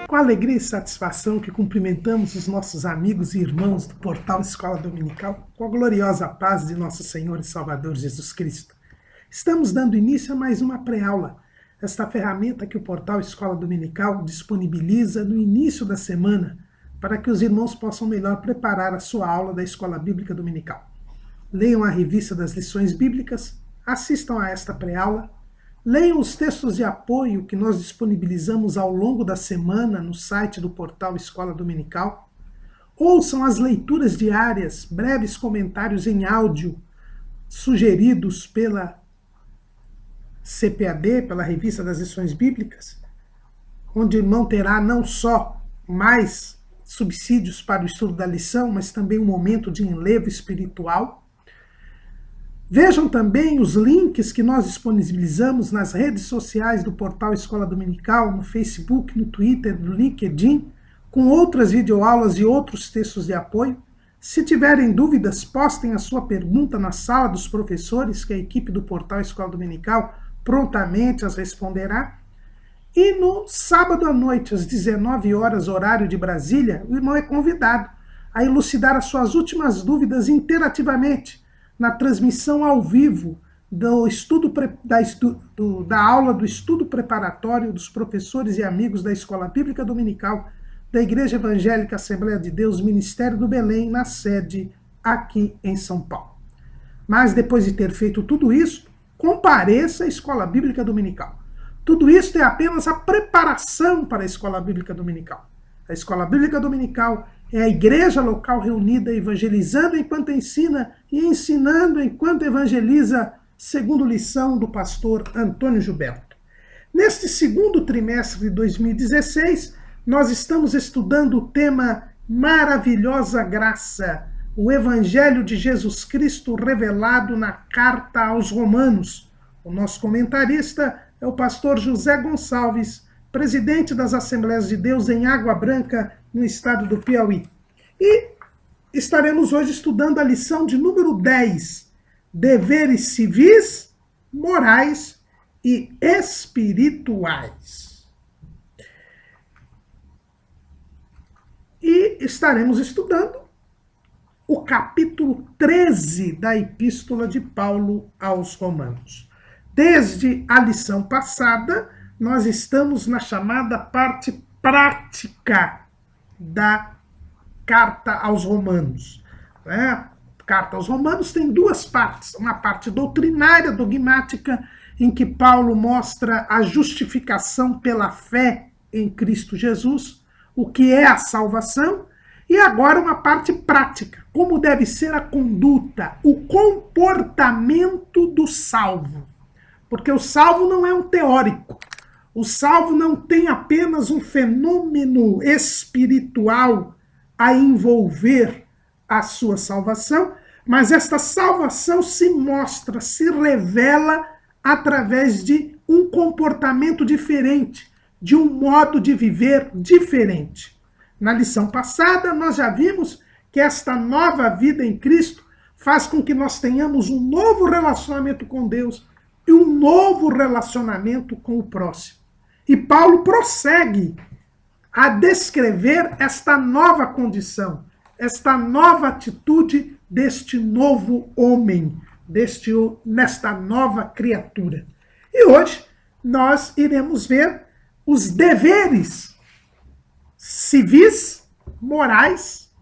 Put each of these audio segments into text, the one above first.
Com alegria e satisfação que cumprimentamos os nossos amigos e irmãos do portal Escola Dominical, com a gloriosa paz de nosso Senhor e Salvador Jesus Cristo. Estamos dando início a mais uma pré-aula, esta ferramenta que o portal Escola Dominical disponibiliza no início da semana para que os irmãos possam melhor preparar a sua aula da Escola Bíblica Dominical. Leiam a revista das lições bíblicas, assistam a esta pré-aula, leiam os textos de apoio que nós disponibilizamos ao longo da semana no site do portal Escola Dominical. Ouçam as leituras diárias, breves comentários em áudio sugeridos pela CPAD, pela Revista das Lições Bíblicas, onde o irmão terá não só mais subsídios para o estudo da lição, mas também um momento de enlevo espiritual. Vejam também os links que nós disponibilizamos nas redes sociais do portal Escola Dominical, no Facebook, no Twitter, no LinkedIn, com outras videoaulas e outros textos de apoio. Se tiverem dúvidas, postem a sua pergunta na sala dos professores, que a equipe do portal Escola Dominical prontamente as responderá. E no sábado à noite, às 19 horas, horário de Brasília, o irmão é convidado a elucidar as suas últimas dúvidas interativamente, na transmissão ao vivo da aula do estudo preparatório dos professores e amigos da Escola Bíblica Dominical da Igreja Evangélica Assembleia de Deus, Ministério do Belém, na sede aqui em São Paulo. Mas depois de ter feito tudo isso, compareça à Escola Bíblica Dominical. Tudo isso é apenas a preparação para a Escola Bíblica Dominical. A Escola Bíblica Dominical é a igreja local reunida, evangelizando enquanto ensina e ensinando enquanto evangeliza, segundo lição do pastor Antônio Gilberto. Neste segundo trimestre de 2016, nós estamos estudando o tema Maravilhosa Graça, o Evangelho de Jesus Cristo revelado na Carta aos Romanos. O nosso comentarista é o pastor José Gonçalves, presidente das Assembleias de Deus em Água Branca, no estado do Piauí. E estaremos hoje estudando a lição de número 10, Deveres civis, morais e espirituais. E estaremos estudando o capítulo 13 da Epístola de Paulo aos Romanos. Desde a lição passada, nós estamos na chamada parte prática da Carta aos Romanos. A Carta aos Romanos tem duas partes. Uma parte doutrinária, dogmática, em que Paulo mostra a justificação pela fé em Cristo Jesus, o que é a salvação, e agora uma parte prática, como deve ser a conduta, o comportamento do salvo. Porque o salvo não é um teórico. O salvo não tem apenas um fenômeno espiritual a envolver a sua salvação, mas esta salvação se mostra, se revela através de um comportamento diferente, de um modo de viver diferente. Na lição passada, nós já vimos que esta nova vida em Cristo faz com que nós tenhamos um novo relacionamento com Deus e um novo relacionamento com o próximo. E Paulo prossegue a descrever esta nova condição, esta nova atitude deste novo homem, nesta nova criatura. E hoje nós iremos ver os deveres civis, morais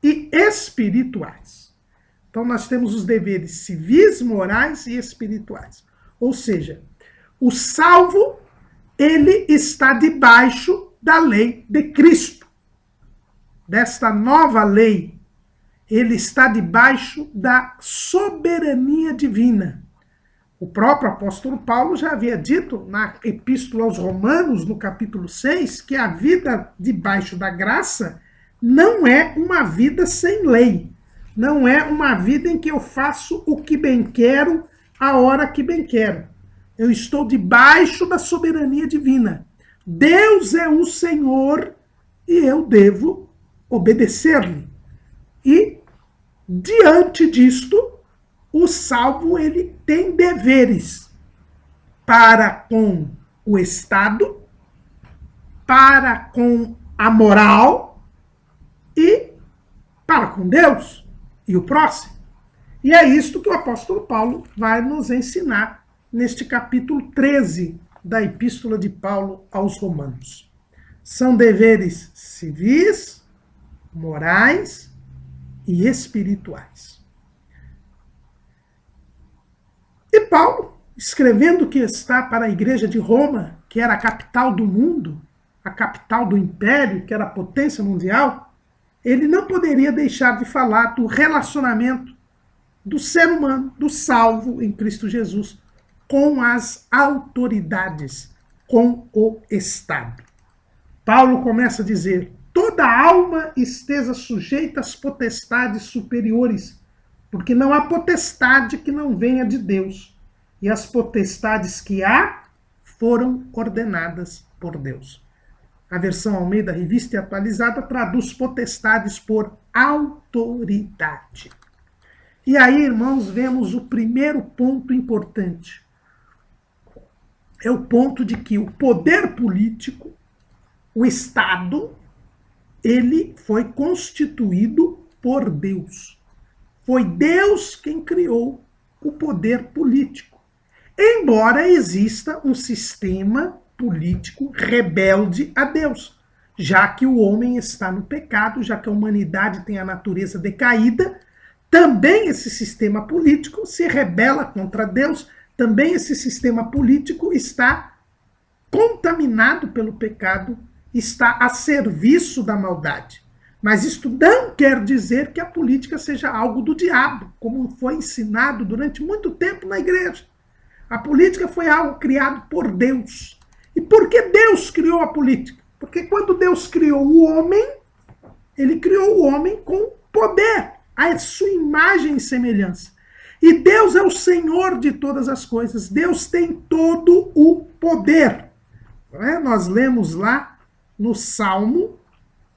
e espirituais. Então nós temos os deveres civis, morais e espirituais. Ou seja, o salvo, ele está debaixo da lei de Cristo. Desta nova lei, ele está debaixo da soberania divina. O próprio apóstolo Paulo já havia dito na Epístola aos Romanos, no capítulo 6, que a vida debaixo da graça não é uma vida sem lei. Não é uma vida em que eu faço o que bem quero, a hora que bem quero. Eu estou debaixo da soberania divina. Deus é o Senhor e eu devo obedecer-lhe. E, diante disto, o salvo ele tem deveres para com o Estado, para com a moral e para com Deus e o próximo. E é isto que o apóstolo Paulo vai nos ensinar neste capítulo 13 da Epístola de Paulo aos Romanos. São deveres civis, morais e espirituais. E Paulo, escrevendo que está para a igreja de Roma, que era a capital do mundo, a capital do império, que era a potência mundial, ele não poderia deixar de falar do relacionamento do ser humano, do salvo em Cristo Jesus, com as autoridades, com o Estado. Paulo começa a dizer: toda alma esteja sujeita às potestades superiores, porque não há potestade que não venha de Deus, e as potestades que há foram ordenadas por Deus. A versão Almeida Revista e Atualizada traduz potestades por autoridade. E aí, irmãos, vemos o primeiro ponto importante. É o ponto de que o poder político, o Estado, ele foi constituído por Deus. Foi Deus quem criou o poder político. Embora exista um sistema político rebelde a Deus, já que o homem está no pecado, já que a humanidade tem a natureza decaída, também esse sistema político se rebela contra Deus, também esse sistema político está contaminado pelo pecado, está a serviço da maldade. Mas isto não quer dizer que a política seja algo do diabo, como foi ensinado durante muito tempo na igreja. A política foi algo criado por Deus. E por que Deus criou a política? Porque quando Deus criou o homem, ele criou o homem com poder, a sua imagem e semelhança. E Deus é o Senhor de todas as coisas. Deus tem todo o poder. Nós lemos lá no Salmo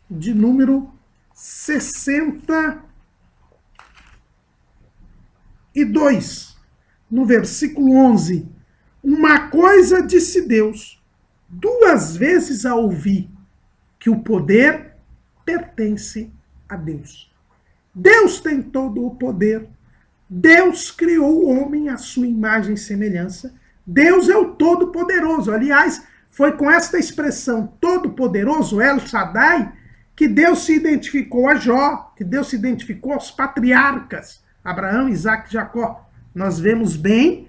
de número 62, no versículo 11. Uma coisa disse Deus, duas vezes a ouvi, que o poder pertence a Deus. Deus tem todo o poder. Deus criou o homem à sua imagem e semelhança. Deus é o Todo-Poderoso. Aliás, foi com esta expressão Todo-Poderoso, El Shaddai, que Deus se identificou a Jó, que Deus se identificou aos patriarcas, Abraão, Isaac e Jacó. Nós vemos bem,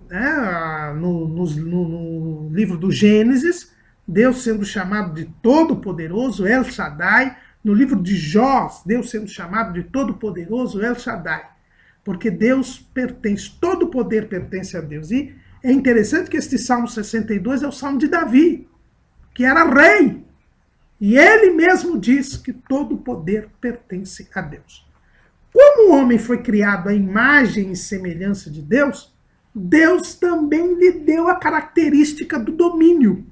né, no livro do Gênesis, Deus sendo chamado de Todo-Poderoso, El Shaddai. No livro de Jó, Deus sendo chamado de Todo-Poderoso, El Shaddai. Porque Deus pertence, todo o poder pertence a Deus. E é interessante que este Salmo 62 é o Salmo de Davi, que era rei. E ele mesmo diz que todo o poder pertence a Deus. Como o homem foi criado à imagem e semelhança de Deus, Deus também lhe deu a característica do domínio.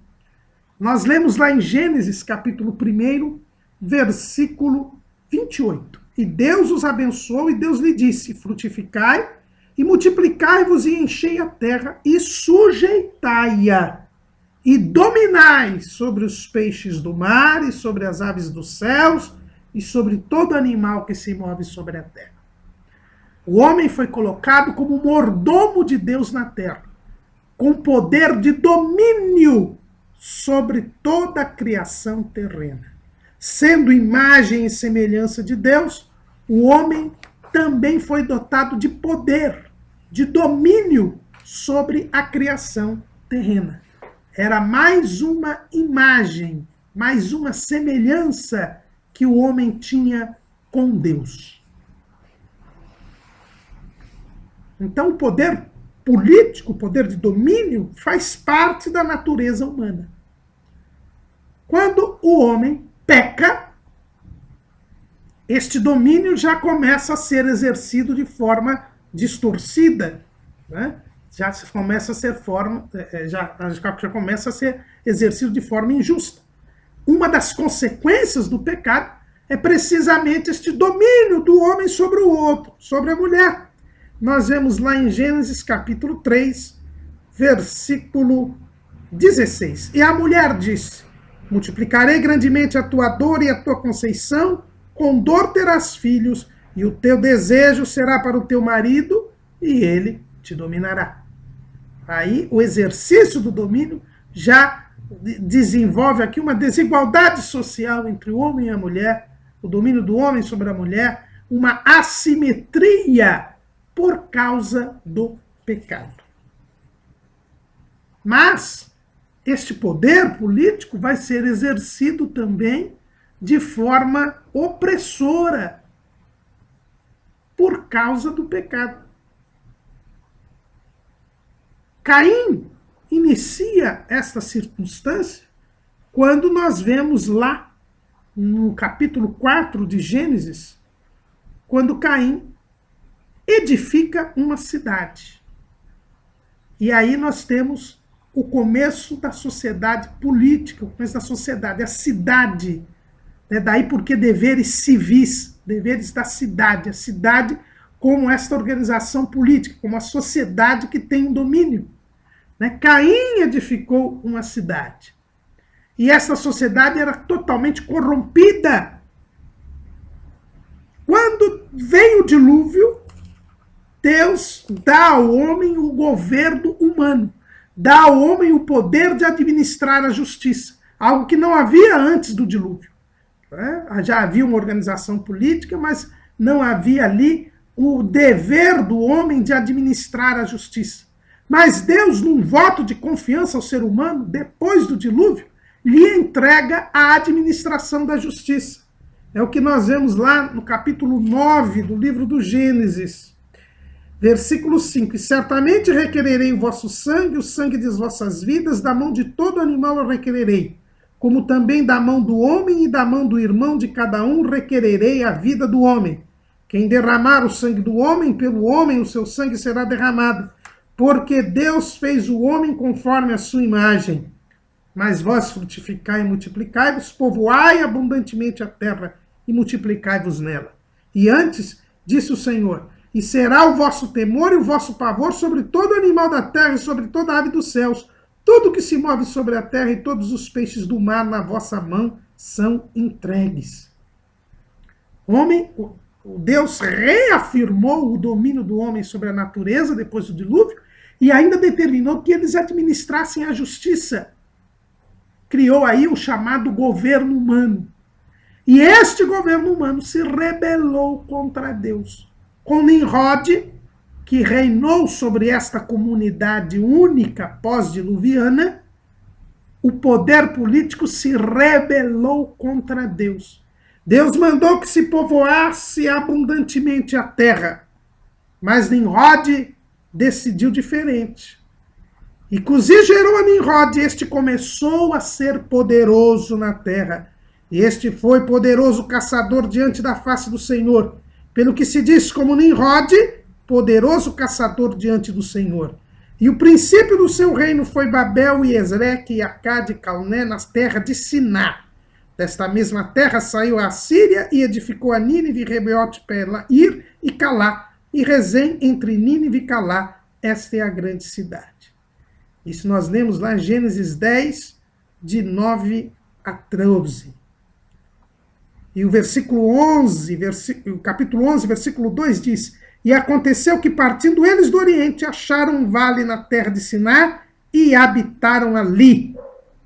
Nós lemos lá em Gênesis, capítulo 1, versículo 28. E Deus os abençoou e Deus lhe disse: frutificai e multiplicai-vos e enchei a terra e sujeitai-a e dominai sobre os peixes do mar e sobre as aves dos céus e sobre todo animal que se move sobre a terra. O homem foi colocado como mordomo de Deus na terra, com poder de domínio sobre toda a criação terrena. Sendo imagem e semelhança de Deus, o homem também foi dotado de poder, de domínio sobre a criação terrena. Era mais uma imagem, mais uma semelhança que o homem tinha com Deus. Então, o poder político, o poder de domínio, faz parte da natureza humana. Quando o homem peca, este domínio já começa a ser exercido de forma distorcida, né? Já começa a ser exercido de forma injusta. Uma das consequências do pecado é precisamente este domínio do homem sobre o outro, sobre a mulher. Nós vemos lá em Gênesis capítulo 3, versículo 16. E a mulher disse: Multiplicarei grandemente a tua dor e a tua conceição, com dor terás filhos, e o teu desejo será para o teu marido, e ele te dominará. Aí o exercício do domínio já desenvolve aqui uma desigualdade social entre o homem e a mulher, o domínio do homem sobre a mulher, uma assimetria por causa do pecado. Mas este poder político vai ser exercido também de forma opressora por causa do pecado. Caim inicia esta circunstância quando nós vemos lá no capítulo 4 de Gênesis, quando Caim edifica uma cidade. E aí nós temos o começo da sociedade política, o começo da sociedade, a cidade. Né? Daí porque deveres civis, deveres da cidade, a cidade como esta organização política, como a sociedade que tem um domínio. Né? Caim edificou uma cidade. E essa sociedade era totalmente corrompida. Quando vem o dilúvio, Deus dá ao homem o governo humano, dá ao homem o poder de administrar a justiça, algo que não havia antes do dilúvio. Já havia uma organização política, mas não havia ali o dever do homem de administrar a justiça. Mas Deus, num voto de confiança ao ser humano, depois do dilúvio, lhe entrega a administração da justiça. É o que nós vemos lá no capítulo 9 do livro do Gênesis. Versículo 5. E certamente requererei o vosso sangue, o sangue das vossas vidas, da mão de todo animal eu requererei, como também da mão do homem e da mão do irmão de cada um requererei a vida do homem. Quem derramar o sangue do homem, pelo homem o seu sangue será derramado, porque Deus fez o homem conforme a sua imagem. Mas vós frutificai e multiplicai-vos, povoai abundantemente a terra e multiplicai-vos nela. E antes, disse o Senhor, e será o vosso temor e o vosso pavor sobre todo animal da terra e sobre toda ave dos céus. Tudo que se move sobre a terra e todos os peixes do mar na vossa mão são entregues. Deus reafirmou o domínio do homem sobre a natureza depois do dilúvio e ainda determinou que eles administrassem a justiça. Criou aí o chamado governo humano. E este governo humano se rebelou contra Deus. Com Nimrod, que reinou sobre esta comunidade única pós-diluviana, o poder político se rebelou contra Deus. Deus mandou que se povoasse abundantemente a terra, mas Nimrod decidiu diferente. E Cusi gerou a Nimrod, e este começou a ser poderoso na terra. E este foi poderoso caçador diante da face do Senhor, pelo que se diz como Nimrod, poderoso caçador diante do Senhor. E o princípio do seu reino foi Babel e Esreque e Acade e Calné nas terras de Siná. Desta mesma terra saiu a Assíria e edificou a Nínive, Rebeote, Ir e Calá, e Rezém entre Nínive e Calá. Esta é a grande cidade. Isso nós lemos lá em Gênesis 10, de 9 a 13. E o versículo 11, o capítulo 11, versículo 2 diz: E aconteceu que, partindo eles do Oriente, acharam um vale na terra de Siná e habitaram ali.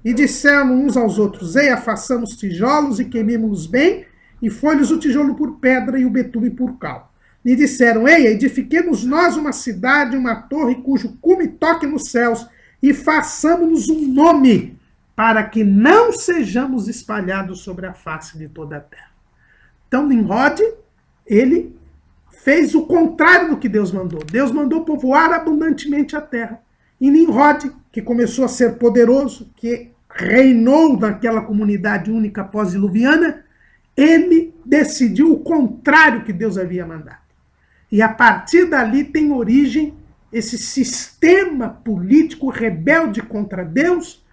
E disseram uns aos outros: Eia, façamos tijolos e queimemos-los bem. E foi-lhes o tijolo por pedra e o betume por cal. E disseram: Eia, edifiquemos nós uma cidade, uma torre, cujo cume toque nos céus, e façamos-nos um nome, para que não sejamos espalhados sobre a face de toda a terra. Então, Nimrod, ele fez o contrário do que Deus mandou. Deus mandou povoar abundantemente a terra. E Nimrod, que começou a ser poderoso, que reinou naquela comunidade única pós-diluviana, ele decidiu o contrário que Deus havia mandado. E a partir dali tem origem esse sistema político rebelde contra Deus,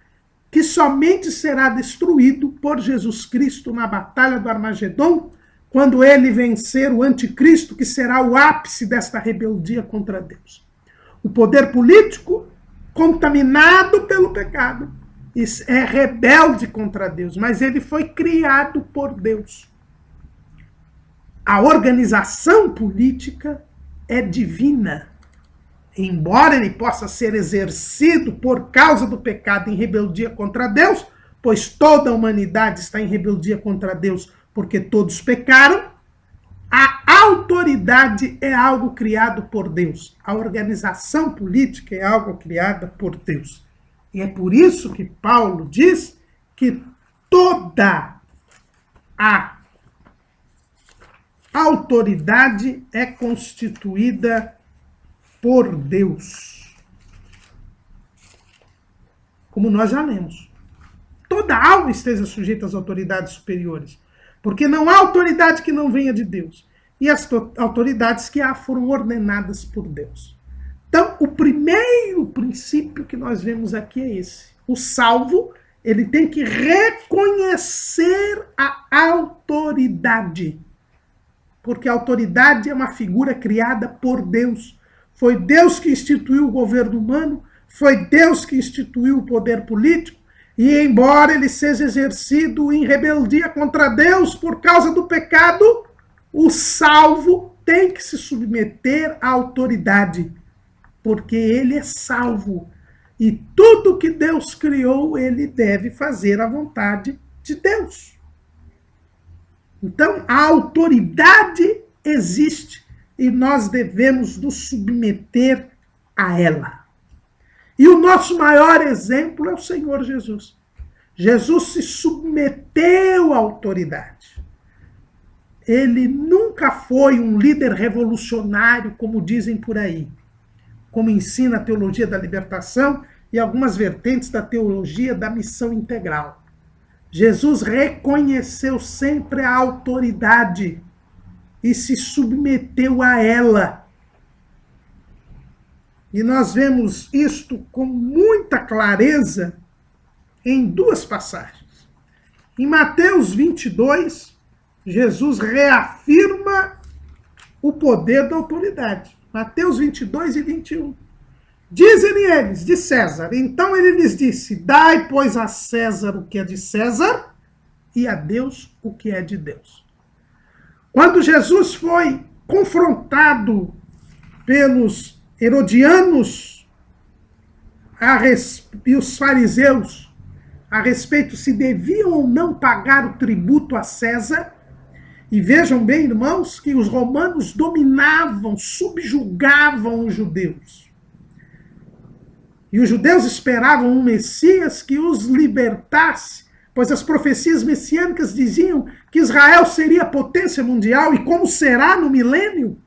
que somente será destruído por Jesus Cristo na batalha do Armagedon, quando ele vencer o anticristo, que será o ápice desta rebeldia contra Deus. O poder político, contaminado pelo pecado, é rebelde contra Deus, mas ele foi criado por Deus. A organização política é divina. Embora ele possa ser exercido por causa do pecado em rebeldia contra Deus, pois toda a humanidade está em rebeldia contra Deus, porque todos pecaram, a autoridade é algo criado por Deus. A organização política é algo criado por Deus. E é por isso que Paulo diz que toda a autoridade é constituída por Deus. Como nós já lemos. Toda alma esteja sujeita às autoridades superiores. Porque não há autoridade que não venha de Deus. E as autoridades que foram ordenadas por Deus. Então, o primeiro princípio que nós vemos aqui é esse. O salvo, ele tem que reconhecer a autoridade. Porque a autoridade é uma figura criada por Deus. Foi Deus que instituiu o governo humano, foi Deus que instituiu o poder político, e embora ele seja exercido em rebeldia contra Deus por causa do pecado, o salvo tem que se submeter à autoridade, porque ele é salvo. E tudo que Deus criou, ele deve fazer a vontade de Deus. Então, a autoridade existe e nós devemos nos submeter a ela. E o nosso maior exemplo é o Senhor Jesus. Jesus se submeteu à autoridade. Ele nunca foi um líder revolucionário, como dizem por aí, como ensina a teologia da libertação e algumas vertentes da teologia da missão integral. Jesus reconheceu sempre a autoridade e se submeteu a ela. E nós vemos isto com muita clareza em duas passagens. Em Mateus 22, Jesus reafirma o poder da autoridade. Mateus 22 e 21. Dizem eles, de César. Então ele lhes disse, dai, pois, a César o que é de César e a Deus o que é de Deus. Quando Jesus foi confrontado pelos herodianos e os fariseus a respeito se deviam ou não pagar o tributo a César, e vejam bem, irmãos, que os romanos dominavam, subjugavam os judeus. E os judeus esperavam um Messias que os libertasse, pois as profecias messiânicas diziam que Israel seria potência mundial, e como será no milênio?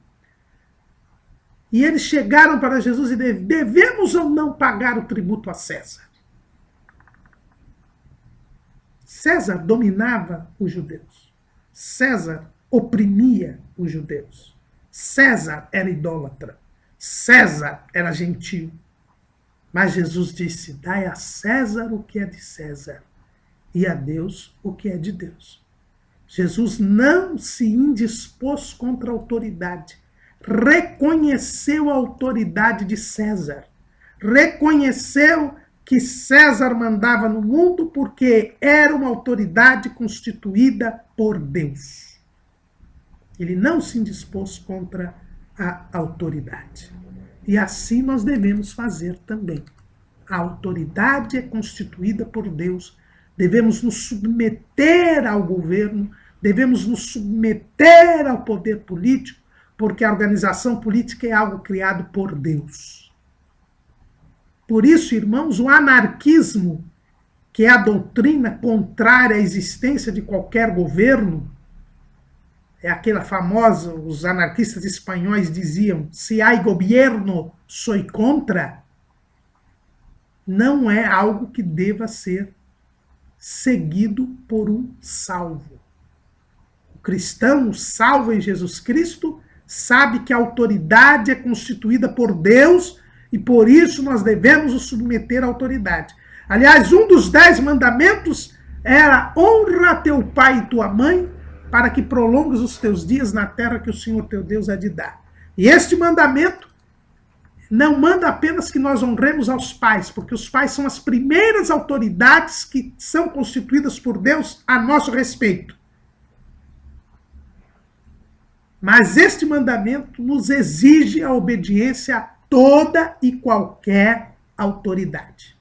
E eles chegaram para Jesus e devemos ou não pagar o tributo a César? César dominava os judeus. César oprimia os judeus. César era idólatra. César era gentil. Mas Jesus disse, dai a César o que é de César e a Deus o que é de Deus. Jesus não se indispôs contra a autoridade. Reconheceu a autoridade de César. Reconheceu que César mandava no mundo porque era uma autoridade constituída por Deus. Ele não se indispôs contra a autoridade. E assim nós devemos fazer também. A autoridade é constituída por Deus. Devemos nos submeter ao governo, devemos nos submeter ao poder político, porque a organização política é algo criado por Deus. Por isso, irmãos, o anarquismo, que é a doutrina contrária à existência de qualquer governo, é aquela famosa, os anarquistas espanhóis diziam, se há governo, sou contra, não é algo que deva ser seguido por um salvo. O cristão, salvo em Jesus Cristo, sabe que a autoridade é constituída por Deus e por isso nós devemos nos submeter à autoridade. Aliás, um dos 10 mandamentos era honra teu pai e tua mãe para que prolongues os teus dias na terra que o Senhor teu Deus há de dar. E este mandamento não manda apenas que nós honremos aos pais, porque os pais são as primeiras autoridades que são constituídas por Deus a nosso respeito. Mas este mandamento nos exige a obediência a toda e qualquer autoridade.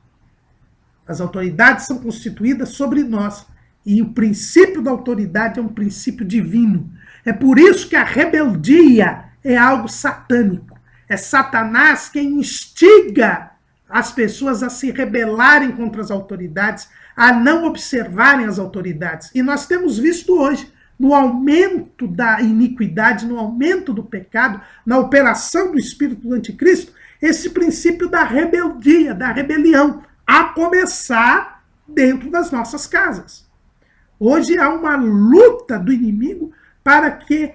As autoridades são constituídas sobre nós, e o princípio da autoridade é um princípio divino. É por isso que a rebeldia é algo satânico. É Satanás quem instiga as pessoas a se rebelarem contra as autoridades, a não observarem as autoridades. E nós temos visto hoje, no aumento da iniquidade, no aumento do pecado, na operação do espírito do anticristo, esse princípio da rebeldia, da rebelião, a começar dentro das nossas casas. Hoje há uma luta do inimigo para que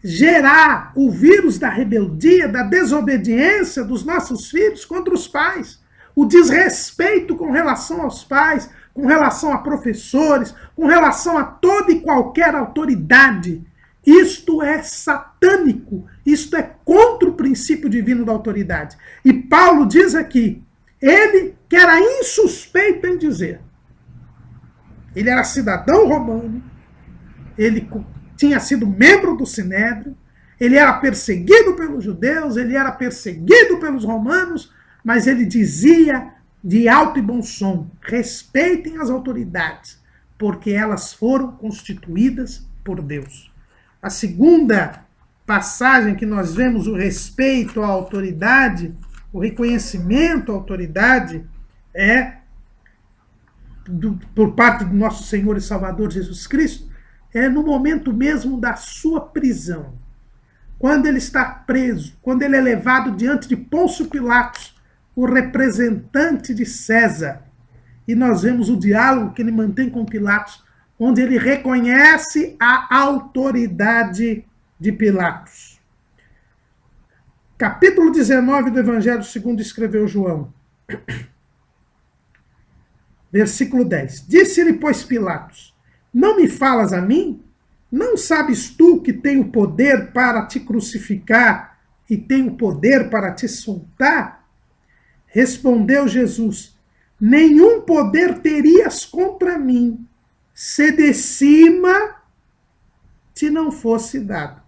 gerar o vírus da rebeldia, da desobediência dos nossos filhos contra os pais, o desrespeito com relação aos pais, com relação a professores, com relação a toda e qualquer autoridade. Isto é satânico, isto é contra o princípio divino da autoridade. E Paulo diz aqui, ele que era insuspeito em dizer, ele era cidadão romano, ele tinha sido membro do Sinédrio, ele era perseguido pelos judeus, ele era perseguido pelos romanos, mas ele dizia de alto e bom som, respeitem as autoridades, porque elas foram constituídas por Deus. A segunda passagem que nós vemos o respeito à autoridade, o reconhecimento à autoridade, por parte do nosso Senhor e Salvador Jesus Cristo, é no momento mesmo da sua prisão. Quando ele está preso, quando ele é levado diante de Pôncio Pilatos, o representante de César. E nós vemos o diálogo que ele mantém com Pilatos, onde ele reconhece a autoridade de Pilatos. Capítulo 19 do Evangelho segundo escreveu João. Versículo 10. Disse-lhe, pois, Pilatos, não me falas a mim? Não sabes tu que tenho poder para te crucificar e tenho poder para te soltar? Respondeu Jesus, nenhum poder terias contra mim, se de cima te não fosse dado.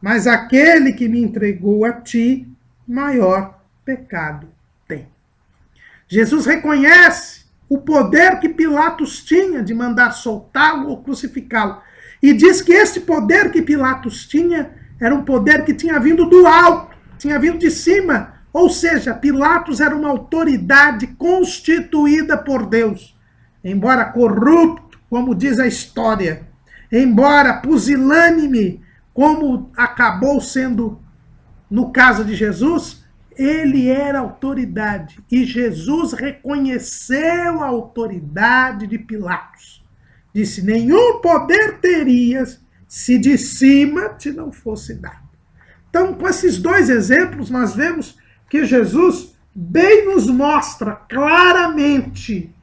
Mas aquele que me entregou a ti, maior pecado tem. Jesus reconhece o poder que Pilatos tinha de mandar soltá-lo ou crucificá-lo. E diz que esse poder que Pilatos tinha era um poder que tinha vindo do alto, tinha vindo de cima. Ou seja, Pilatos era uma autoridade constituída por Deus. Embora corrupto, como diz a história, embora pusilânime, como acabou sendo no caso de Jesus, ele era autoridade. E Jesus reconheceu a autoridade de Pilatos. Disse, nenhum poder terias se de cima te não fosse dado. Então, com esses dois exemplos, nós vemos que Jesus bem nos mostra claramente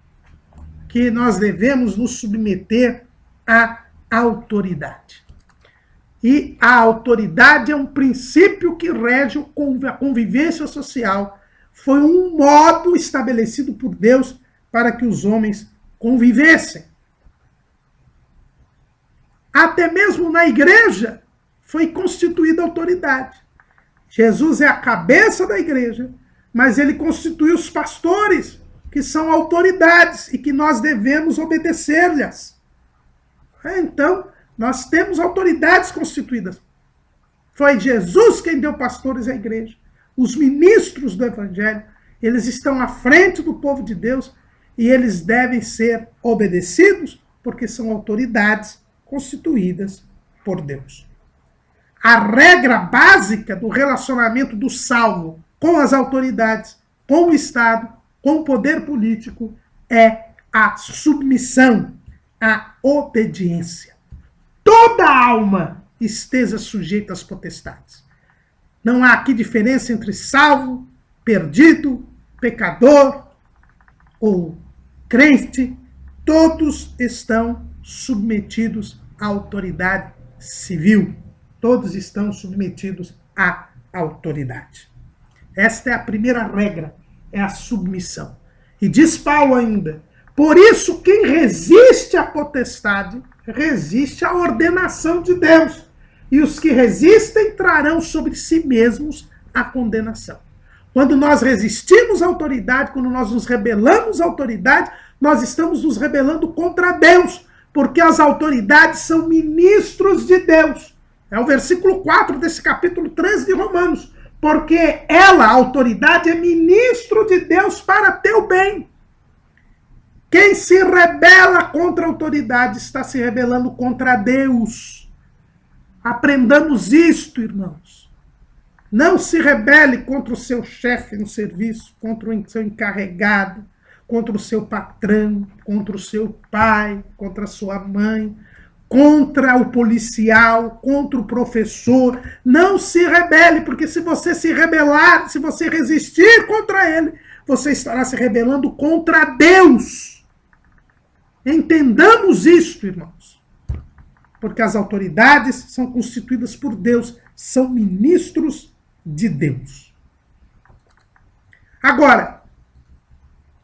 que nós devemos nos submeter à autoridade. E a autoridade é um princípio que rege a convivência social. Foi um modo estabelecido por Deus para que os homens convivessem. Até mesmo na igreja foi constituída autoridade. Jesus é a cabeça da igreja, mas ele constitui os pastores, que são autoridades e que nós devemos obedecer-lhes. Então, nós temos autoridades constituídas. Foi Jesus quem deu pastores à igreja. Os ministros do evangelho, eles estão à frente do povo de Deus e eles devem ser obedecidos porque são autoridades constituídas por Deus. A regra básica do relacionamento do salvo com as autoridades, com o Estado, com o poder político, é a submissão, a obediência. Toda alma esteja sujeita às potestades. Não há aqui diferença entre salvo, perdido, pecador ou crente. Todos estão submetidos à autoridade civil. Todos estão submetidos à autoridade. Esta é a primeira regra, é a submissão. E diz Paulo ainda, por isso quem resiste à potestade, resiste à ordenação de Deus. E os que resistem trarão sobre si mesmos a condenação. Quando nós resistimos à autoridade, quando nós nos rebelamos à autoridade, nós estamos nos rebelando contra Deus, porque as autoridades são ministros de Deus. É o versículo 4 desse capítulo 13 de Romanos. Porque ela, a autoridade, é ministro de Deus para teu bem. Quem se rebela contra a autoridade está se rebelando contra Deus. Aprendamos isto, irmãos. Não se rebele contra o seu chefe no serviço, contra o seu encarregado, contra o seu patrão, contra o seu pai, contra a sua mãe, contra o policial, contra o professor. Não se rebele, porque se você se rebelar, se você resistir contra ele, você estará se rebelando contra Deus. Entendamos isto, irmãos. Porque as autoridades são constituídas por Deus, são ministros de Deus. Agora,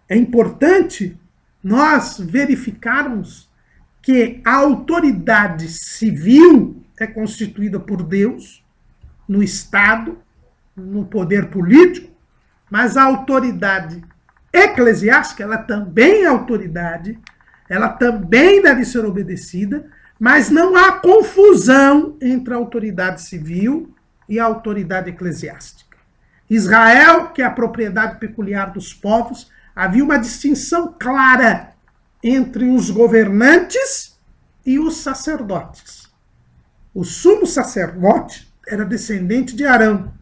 é importante nós verificarmos que a autoridade civil é constituída por Deus, no Estado, no poder político, mas a autoridade eclesiástica, ela também é autoridade, ela também deve ser obedecida, mas não há confusão entre a autoridade civil e a autoridade eclesiástica. Israel, que é a propriedade peculiar dos povos, havia uma distinção clara entre os governantes e os sacerdotes. O sumo sacerdote era descendente de Arão,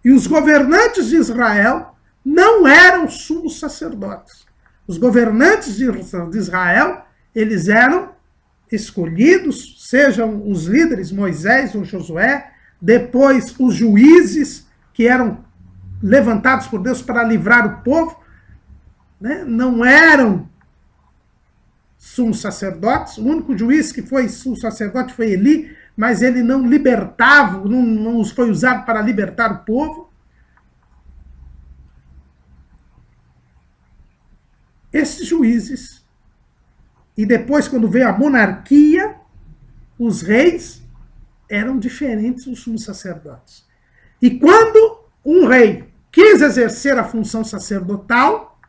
e os governantes de Israel não eram sumos sacerdotes. Os governantes de Israel, eles eram escolhidos, sejam os líderes, Moisés ou Josué, depois os juízes, que eram levantados por Deus para livrar o povo, né? Não eram sumos sacerdotes. O único juiz que foi sumo sacerdote foi Eli, mas ele não libertava, não foi usado para libertar o povo. Esses juízes, e depois quando veio a monarquia, os reis eram diferentes dos sumos sacerdotes. E quando um rei quis exercer a função sacerdotal,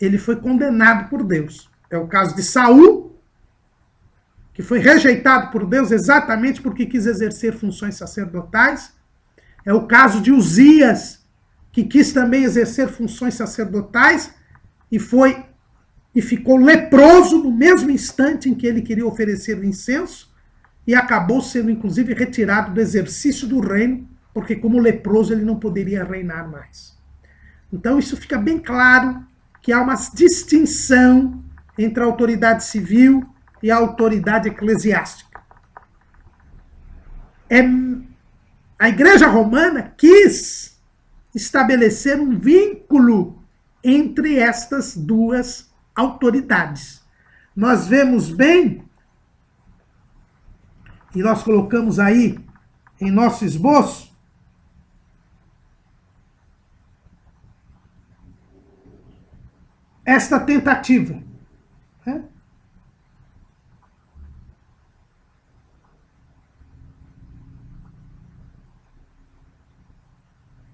ele foi condenado por Deus. É o caso de Saul, que foi rejeitado por Deus exatamente porque quis exercer funções sacerdotais. É o caso de Uzias, que quis também exercer funções sacerdotais e ficou leproso no mesmo instante em que ele queria oferecer o incenso e acabou sendo, inclusive, retirado do exercício do reino, porque como leproso ele não poderia reinar mais. Então isso fica bem claro que há uma distinção entre a autoridade civil e a autoridade eclesiástica. A Igreja Romana quis estabelecer um vínculo entre estas duas autoridades. Nós vemos bem, e nós colocamos aí em nosso esboço, esta tentativa. Né?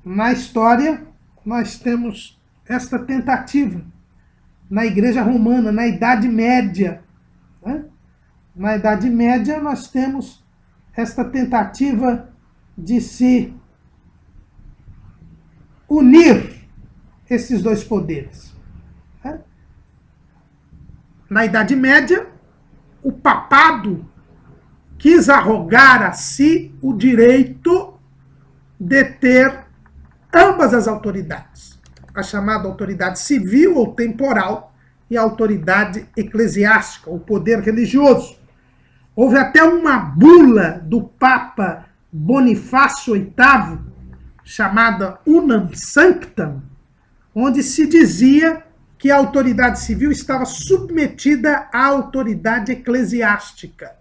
Na história, nós temos esta tentativa na Igreja Romana, na Idade Média. Né? Na Idade Média, nós temos esta tentativa de se unir esses dois poderes. Né? Na Idade Média, o papado quis arrogar a si o direito de ter ambas as autoridades, a chamada autoridade civil ou temporal e a autoridade eclesiástica, o poder religioso. Houve até uma bula do Papa Bonifácio VIII, chamada Unam Sanctam, onde se dizia que a autoridade civil estava submetida à autoridade eclesiástica,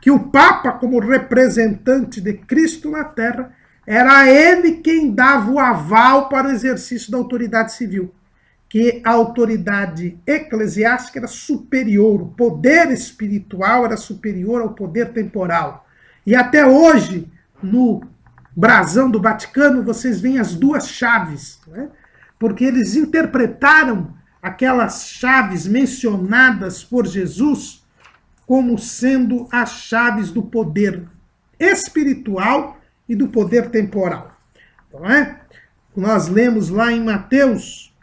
que o Papa, como representante de Cristo na Terra, Era ele quem dava o aval para o exercício da autoridade civil, que a autoridade eclesiástica era superior, o poder espiritual era superior ao poder temporal. E até hoje, no brasão do Vaticano, vocês veem as duas chaves, né? Porque eles interpretaram aquelas chaves mencionadas por Jesus como sendo as chaves do poder espiritual e do poder temporal. Não é? Nós lemos lá em Mateus,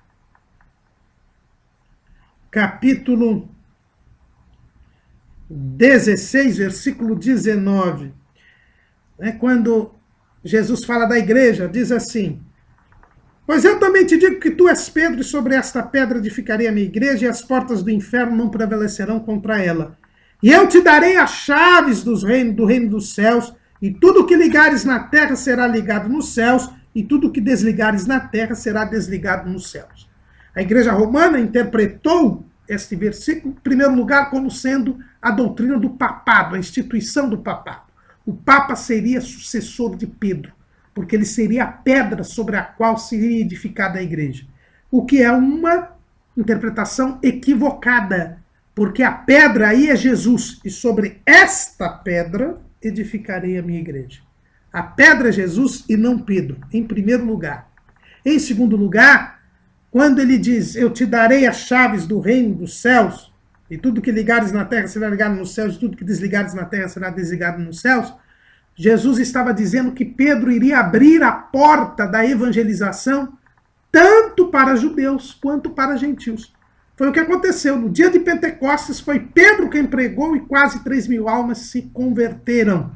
capítulo 16, versículo 19, né, quando Jesus fala da igreja, diz assim: pois eu também te digo que tu és Pedro, e sobre esta pedra edificarei a minha igreja, e as portas do inferno não prevalecerão contra ela. E eu te darei as chaves do reino dos céus, e tudo que ligares na terra será ligado nos céus, e tudo que desligares na terra será desligado nos céus. A igreja romana interpretou este versículo, em primeiro lugar, como sendo a doutrina do papado, a instituição do papado. O Papa seria sucessor de Pedro, porque ele seria a pedra sobre a qual seria edificada a igreja. O que é uma interpretação equivocada, porque a pedra aí é Jesus, e sobre esta pedra edificarei a minha igreja. A pedra é Jesus e não Pedro, em primeiro lugar. Em segundo lugar, quando ele diz, eu te darei as chaves do reino dos céus, e tudo que ligares na terra será ligado nos céus, e tudo que desligares na terra será desligado nos céus, Jesus estava dizendo que Pedro iria abrir a porta da evangelização tanto para judeus quanto para gentios. Foi o que aconteceu. No dia de Pentecostes, foi Pedro quem pregou e quase 3.000 almas se converteram.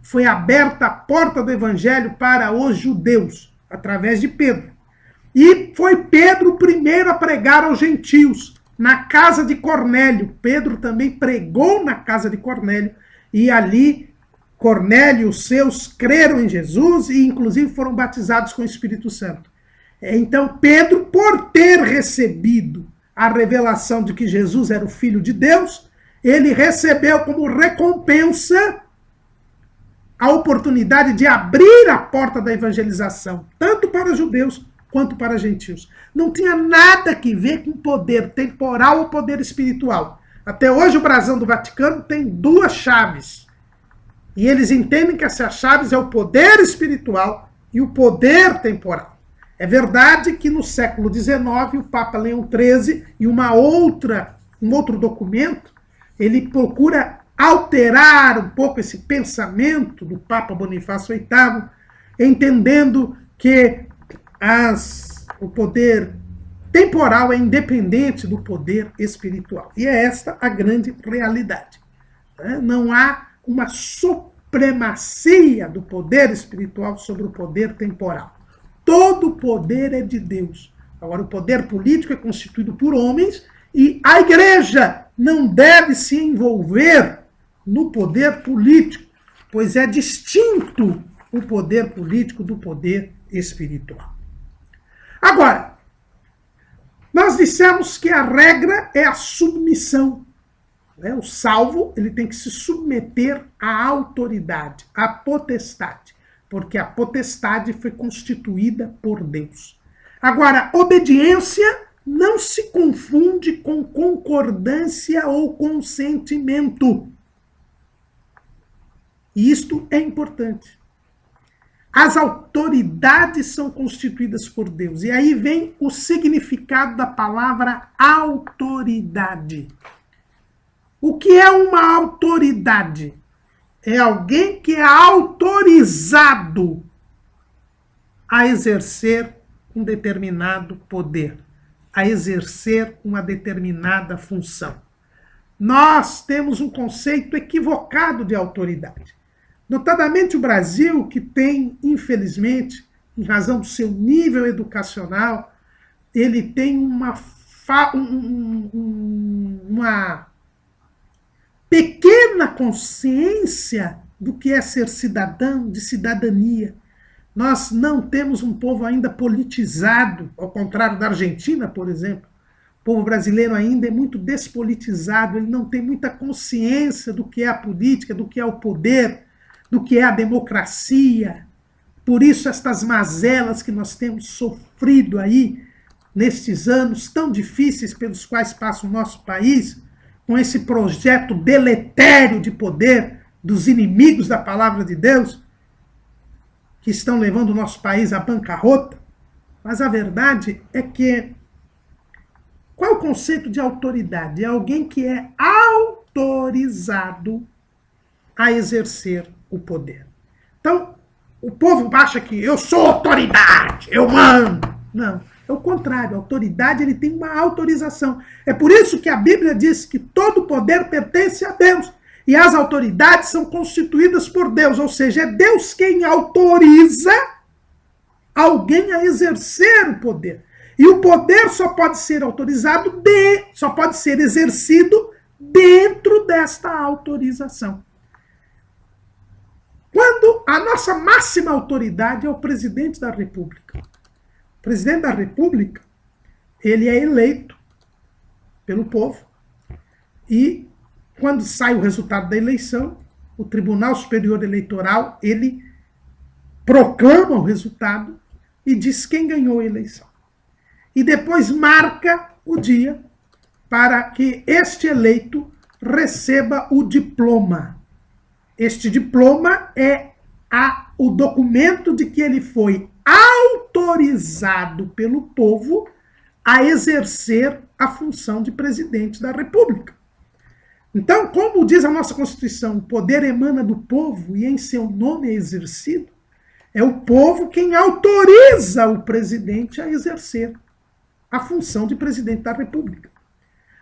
Foi aberta a porta do evangelho para os judeus, através de Pedro. E foi Pedro o primeiro a pregar aos gentios, na casa de Cornélio. Pedro também pregou na casa de Cornélio, e ali Cornélio e os seus creram em Jesus e inclusive foram batizados com o Espírito Santo. Então Pedro, por ter recebido a revelação de que Jesus era o Filho de Deus, ele recebeu como recompensa a oportunidade de abrir a porta da evangelização, tanto para judeus quanto para gentios. Não tinha nada que ver com poder temporal ou poder espiritual. Até hoje o brasão do Vaticano tem duas chaves. E eles entendem que essas chaves é o poder espiritual e o poder temporal. É verdade que no século XIX, o Papa Leão XIII, e um outro documento, ele procura alterar um pouco esse pensamento do Papa Bonifácio VIII, entendendo que o poder temporal é independente do poder espiritual. E é esta a grande realidade. Não há uma supremacia do poder espiritual sobre o poder temporal. Todo o poder é de Deus. Agora, o poder político é constituído por homens e a igreja não deve se envolver no poder político, pois é distinto o poder político do poder espiritual. Agora, nós dissemos que a regra é a submissão. O salvo, ele tem que se submeter à autoridade, à potestade, porque a potestade foi constituída por Deus. Agora, obediência não se confunde com concordância ou consentimento. E isto é importante. As autoridades são constituídas por Deus. E aí vem o significado da palavra autoridade. O que é uma autoridade? É alguém que é autorizado a exercer um determinado poder, a exercer uma determinada função. Nós temos um conceito equivocado de autoridade. Notadamente o Brasil, que tem, infelizmente, em razão do seu nível educacional, ele tem uma pequena consciência do que é ser cidadão, de cidadania. Nós não temos um povo ainda politizado, ao contrário da Argentina, por exemplo. O povo brasileiro ainda é muito despolitizado, ele não tem muita consciência do que é a política, do que é o poder, do que é a democracia. Por isso, estas mazelas que nós temos sofrido aí, nestes anos tão difíceis pelos quais passa o nosso país, com esse projeto deletério de poder dos inimigos da palavra de Deus, que estão levando o nosso país à bancarrota. Mas a verdade é que, qual é o conceito de autoridade? É alguém que é autorizado a exercer o poder. Então, o povo acha que eu sou autoridade, eu mando. Não, é o contrário. A autoridade, ele tem uma autorização. É por isso que a Bíblia diz que todo poder pertence a Deus. E as autoridades são constituídas por Deus. Ou seja, é Deus quem autoriza alguém a exercer o poder. E o poder só pode ser autorizado, só pode ser exercido dentro desta autorização. Quando a nossa máxima autoridade é o presidente da República. O presidente da República, ele é eleito pelo povo e quando sai o resultado da eleição, o Tribunal Superior Eleitoral, ele proclama o resultado e diz quem ganhou a eleição. E depois marca o dia para que este eleito receba o diploma. Este diploma é o documento de que ele foi autorizado pelo povo a exercer a função de presidente da República. Então, como diz a nossa Constituição, o poder emana do povo e em seu nome é exercido, é o povo quem autoriza o presidente a exercer a função de presidente da República.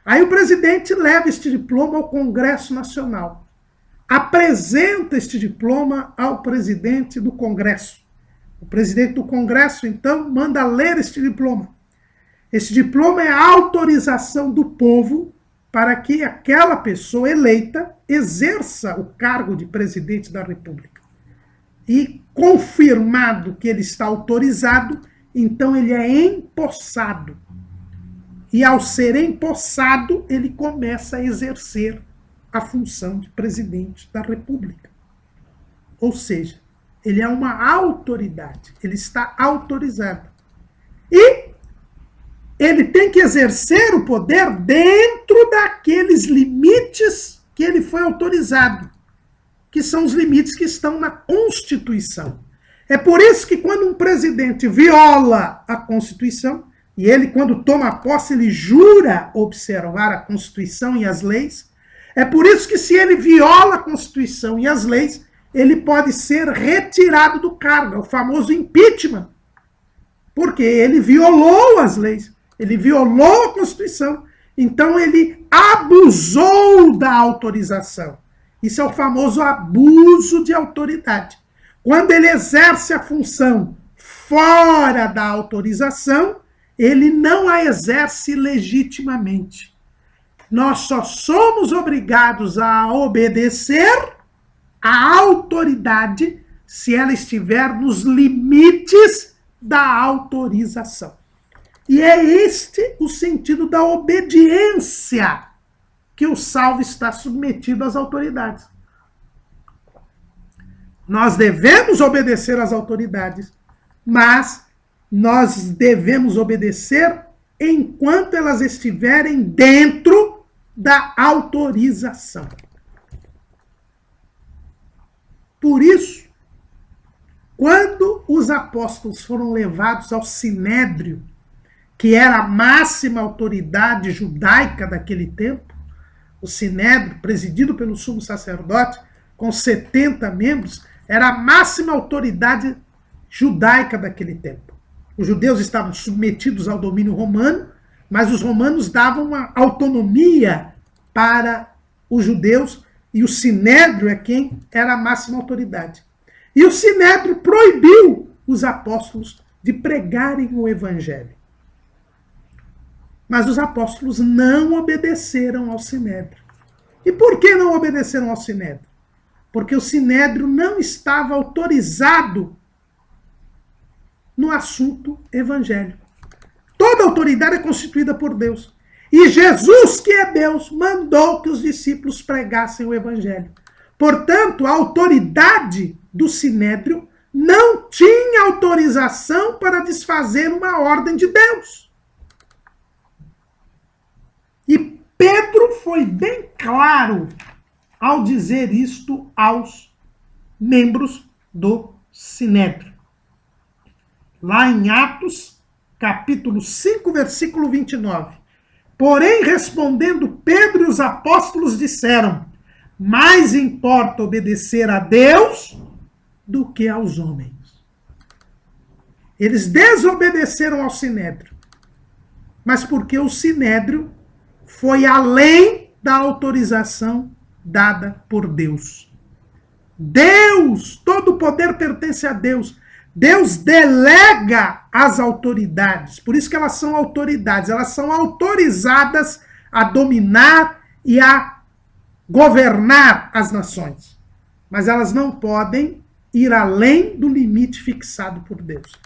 Aí o presidente leva este diploma ao Congresso Nacional, apresenta este diploma ao presidente do Congresso. O presidente do Congresso, então, manda ler este diploma. Esse diploma é a autorização do povo para que aquela pessoa eleita exerça o cargo de presidente da República. E, confirmado que ele está autorizado, então ele é empossado. E, ao ser empossado, ele começa a exercer a função de presidente da República. Ou seja, ele é uma autoridade, ele está autorizado. E ele tem que exercer o poder dentro daqueles limites que ele foi autorizado, que são os limites que estão na Constituição. É por isso que quando um presidente viola a Constituição, e ele, quando toma posse, ele jura observar a Constituição e as leis, é por isso que se ele viola a Constituição e as leis, ele pode ser retirado do cargo, é o famoso impeachment, porque ele violou as leis, ele violou a Constituição, então ele abusou da autorização. Isso é o famoso abuso de autoridade. Quando ele exerce a função fora da autorização, ele não a exerce legitimamente. Nós só somos obrigados a obedecer à autoridade se ela estiver nos limites da autorização. E é este o sentido da obediência que o salvo está submetido às autoridades. Nós devemos obedecer às autoridades, mas nós devemos obedecer enquanto elas estiverem dentro da autorização. Por isso, quando os apóstolos foram levados ao Sinédrio, que era a máxima autoridade judaica daquele tempo, o Sinédrio, presidido pelo sumo sacerdote, com 70 membros, era a máxima autoridade judaica daquele tempo. Os judeus estavam submetidos ao domínio romano, mas os romanos davam uma autonomia para os judeus, e o Sinédrio é quem era a máxima autoridade. E o Sinédrio proibiu os apóstolos de pregarem o evangelho. Mas os apóstolos não obedeceram ao Sinédrio. E por que não obedeceram ao Sinédrio? Porque o Sinédrio não estava autorizado no assunto evangélico. Toda autoridade é constituída por Deus. E Jesus, que é Deus, mandou que os discípulos pregassem o evangelho. Portanto, a autoridade do Sinédrio não tinha autorização para desfazer uma ordem de Deus. E Pedro foi bem claro ao dizer isto aos membros do Sinédrio. Lá em Atos, capítulo 5, versículo 29. Porém, respondendo Pedro e os apóstolos disseram: mais importa obedecer a Deus do que aos homens. Eles desobedeceram ao Sinédrio, mas porque o Sinédrio foi além da autorização dada por Deus. Deus, todo o poder pertence a Deus. Deus delega as autoridades, por isso que elas são autoridades, elas são autorizadas a dominar e a governar as nações, mas elas não podem ir além do limite fixado por Deus.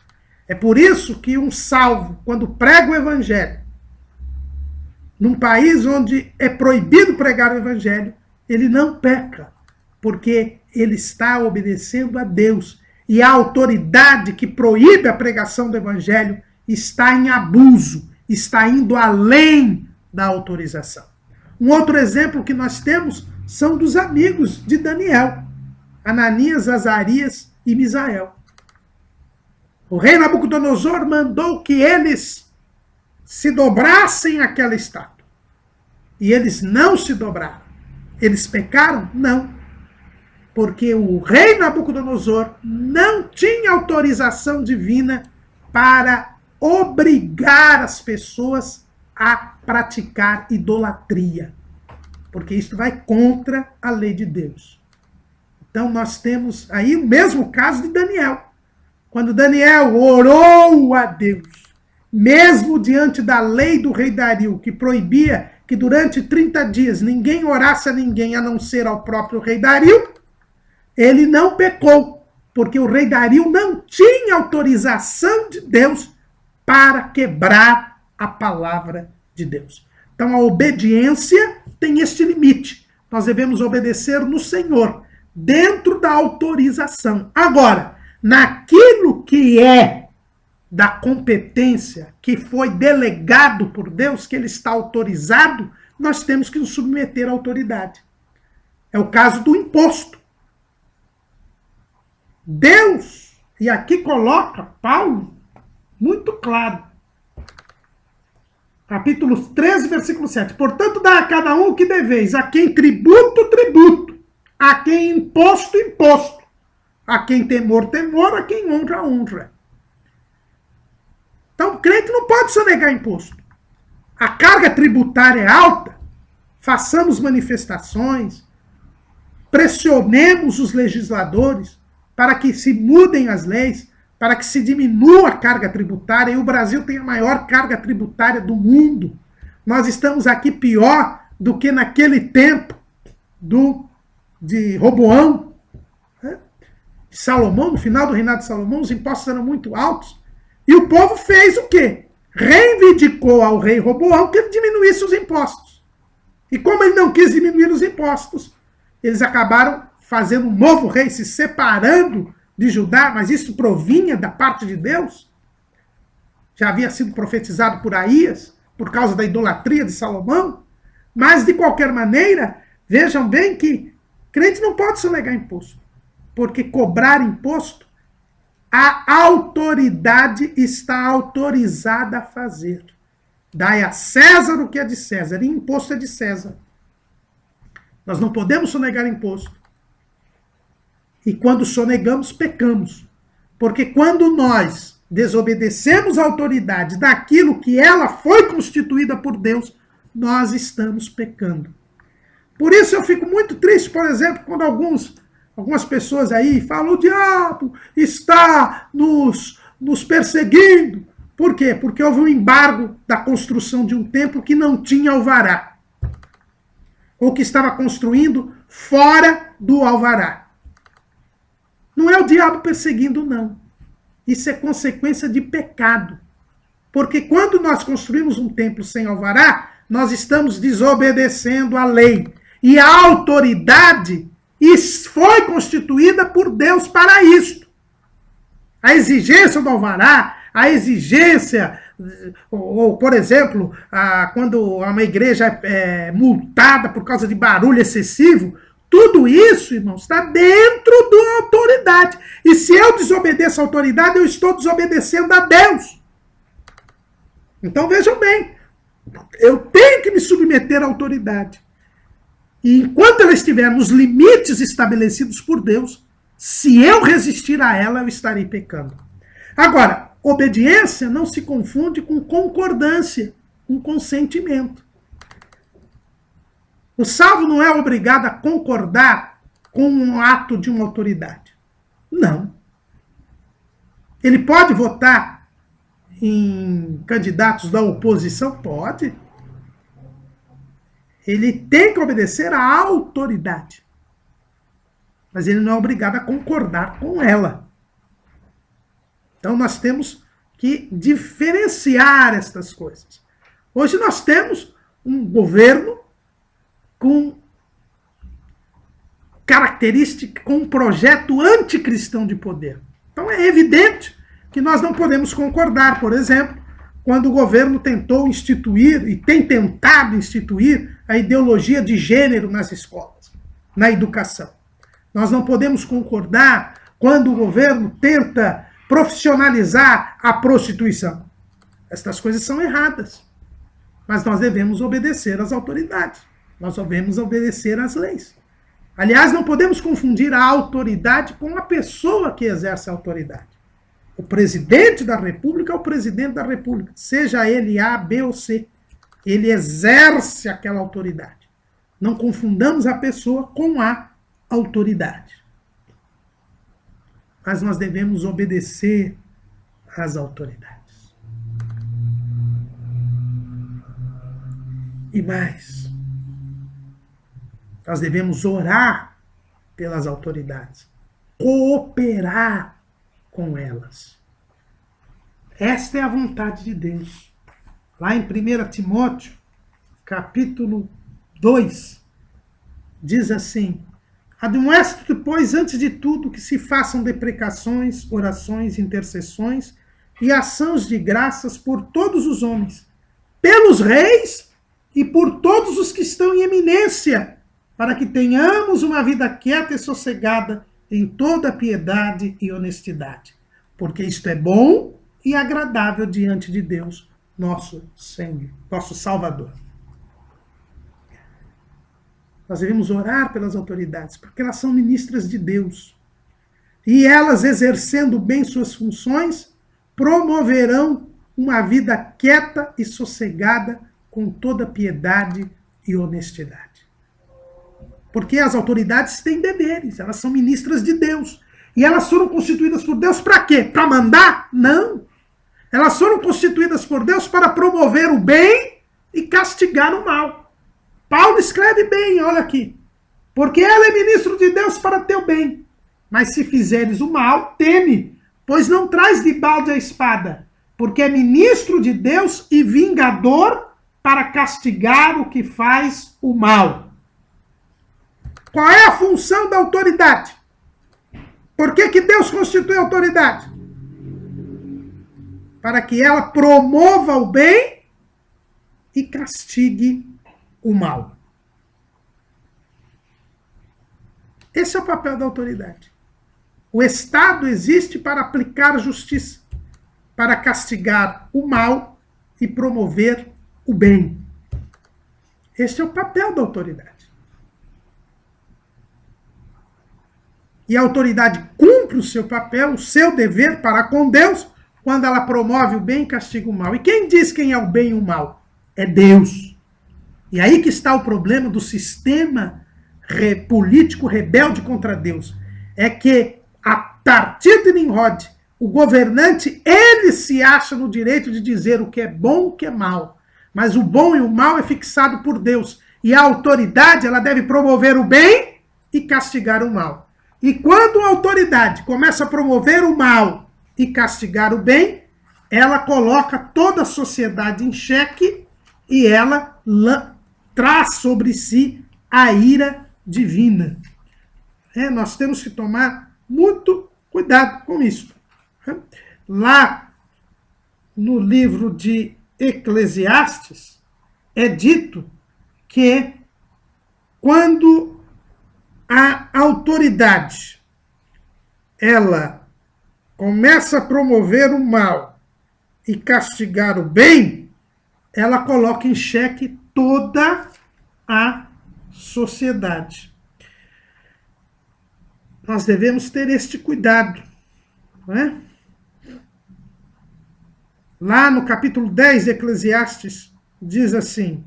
É por isso que um salvo, quando prega o evangelho, num país onde é proibido pregar o evangelho, ele não peca, porque ele está obedecendo a Deus. E a autoridade que proíbe a pregação do evangelho está em abuso, está indo além da autorização. Um outro exemplo que nós temos são dos amigos de Daniel, Ananias, Azarias e Misael. O rei Nabucodonosor mandou que eles se dobrassem àquela estátua. E eles não se dobraram. Eles pecaram? Não. Porque o rei Nabucodonosor não tinha autorização divina para obrigar as pessoas a praticar idolatria. Porque isso vai contra a lei de Deus. Então nós temos aí o mesmo caso de Daniel. Quando Daniel orou a Deus, mesmo diante da lei do rei Dario, que proibia que durante 30 dias ninguém orasse a ninguém a não ser ao próprio rei Dario, ele não pecou, porque o rei Dario não tinha autorização de Deus para quebrar a palavra de Deus. Então a obediência tem este limite. Nós devemos obedecer no Senhor, dentro da autorização. Agora, naquilo que é da competência, que foi delegado por Deus, que ele está autorizado, nós temos que nos submeter à autoridade. É o caso do imposto. Deus, e aqui coloca Paulo, muito claro. Capítulo 13, versículo 7. Portanto, dá a cada um o que deveis, a quem tributo, tributo, a quem imposto, imposto, a quem temor, temor, a quem honra, honra. Então, o crente não pode sonegar imposto. A carga tributária é alta, façamos manifestações, pressionemos os legisladores para que se mudem as leis, para que se diminua a carga tributária, e o Brasil tem a maior carga tributária do mundo. Nós estamos aqui pior do que naquele tempo de Roboão, né? De Salomão, no final do reinado de Salomão, os impostos eram muito altos, e o povo fez o quê? Reivindicou ao rei Roboão que ele diminuísse os impostos. E como ele não quis diminuir os impostos, eles acabaram fazendo um novo rei, se separando de Judá, mas isso provinha da parte de Deus. Já havia sido profetizado por Aías, por causa da idolatria de Salomão. Mas, de qualquer maneira, vejam bem que crente não pode sonegar imposto. Porque cobrar imposto, a autoridade está autorizada a fazer. Dai a César o que é de César, e imposto é de César. Nós não podemos sonegar imposto. E quando sonegamos, pecamos. Porque quando nós desobedecemos a autoridade daquilo que ela foi constituída por Deus, nós estamos pecando. Por isso eu fico muito triste, por exemplo, quando algumas pessoas aí falam: o diabo está nos perseguindo. Por quê? Porque houve um embargo da construção de um templo que não tinha alvará. Ou que estava construindo fora do alvará. Não é o diabo perseguindo, não. Isso é consequência de pecado. Porque quando nós construímos um templo sem alvará, nós estamos desobedecendo a lei. E a autoridade foi constituída por Deus para isto. A exigência do alvará, a exigência, ou por exemplo, quando uma igreja é multada por causa de barulho excessivo, tudo isso, irmãos, está dentro da autoridade. E se eu desobedeço a autoridade, eu estou desobedecendo a Deus. Então vejam bem, eu tenho que me submeter à autoridade. E enquanto ela estiver nos limites estabelecidos por Deus, se eu resistir a ela, eu estarei pecando. Agora, obediência não se confunde com concordância, com consentimento. O salvo não é obrigado a concordar com um ato de uma autoridade. Não. Ele pode votar em candidatos da oposição? Pode. Ele tem que obedecer à autoridade. Mas ele não é obrigado a concordar com ela. Então nós temos que diferenciar estas coisas. Hoje nós temos um governo com característica, com um projeto anticristão de poder. Então é evidente que nós não podemos concordar, por exemplo, quando o governo tentou instituir, e tem tentado instituir, a ideologia de gênero nas escolas, na educação. Nós não podemos concordar quando o governo tenta profissionalizar a prostituição. Estas coisas são erradas. Mas nós devemos obedecer às autoridades. Nós devemos obedecer às leis. Aliás, não podemos confundir a autoridade com a pessoa que exerce a autoridade. O presidente da República é o presidente da República, seja ele A, B ou C. Ele exerce aquela autoridade. Não confundamos a pessoa com a autoridade. Mas nós devemos obedecer às autoridades. E mais, nós devemos orar pelas autoridades, cooperar com elas. Esta é a vontade de Deus. Lá em 1 Timóteo, capítulo 2, diz assim: admoesto-te, pois, antes de tudo, que se façam deprecações, orações, intercessões e ações de graças por todos os homens, pelos reis e por todos os que estão em eminência, para que tenhamos uma vida quieta e sossegada em toda piedade e honestidade. Porque isto é bom e agradável diante de Deus, nosso Senhor, nosso Salvador. Nós devemos orar pelas autoridades, porque elas são ministras de Deus. E elas, exercendo bem suas funções, promoverão uma vida quieta e sossegada, com toda piedade e honestidade. Porque as autoridades têm deveres, elas são ministras de Deus. E elas foram constituídas por Deus para quê? Para mandar? Não. Elas foram constituídas por Deus para promover o bem e castigar o mal. Paulo escreve bem, olha aqui. Porque ela é ministro de Deus para teu bem. Mas se fizeres o mal, teme, pois não traz de balde a espada, porque é ministro de Deus e vingador para castigar o que faz o mal. Qual é a função da autoridade? Por que Deus constitui a autoridade? Para que ela promova o bem e castigue o mal. Esse é o papel da autoridade. O Estado existe para aplicar justiça, para castigar o mal e promover o bem. Esse é o papel da autoridade. E a autoridade cumpre o seu papel, o seu dever para com Deus, quando ela promove o bem e castiga o mal. E quem diz quem é o bem e o mal? É Deus. E aí que está o problema do sistema político rebelde contra Deus. É que, a partir de Nimrod, o governante, ele se acha no direito de dizer o que é bom e o que é mal. Mas o bom e o mal é fixado por Deus. E a autoridade, ela deve promover o bem e castigar o mal. E quando a autoridade começa a promover o mal e castigar o bem, ela coloca toda a sociedade em xeque e ela traz sobre si a ira divina. Nós temos que tomar muito cuidado com isso. Lá no livro de Eclesiastes, é dito que quando a autoridade ela começa a promover o mal e castigar o bem, ela coloca em xeque toda a sociedade. Nós devemos ter este cuidado, não é? Lá no capítulo 10 de Eclesiastes, diz assim: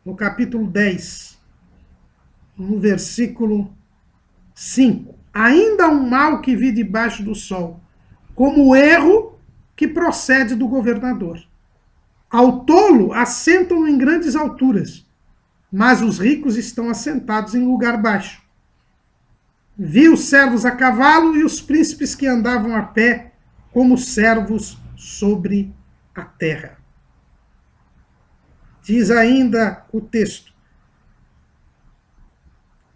no capítulo 10, no versículo 5, ainda há um mal que vi debaixo do sol, como o erro que procede do governador. Ao tolo assentam em grandes alturas, mas os ricos estão assentados em lugar baixo. Vi os servos a cavalo e os príncipes que andavam a pé, como servos sobre a terra. Diz ainda o texto,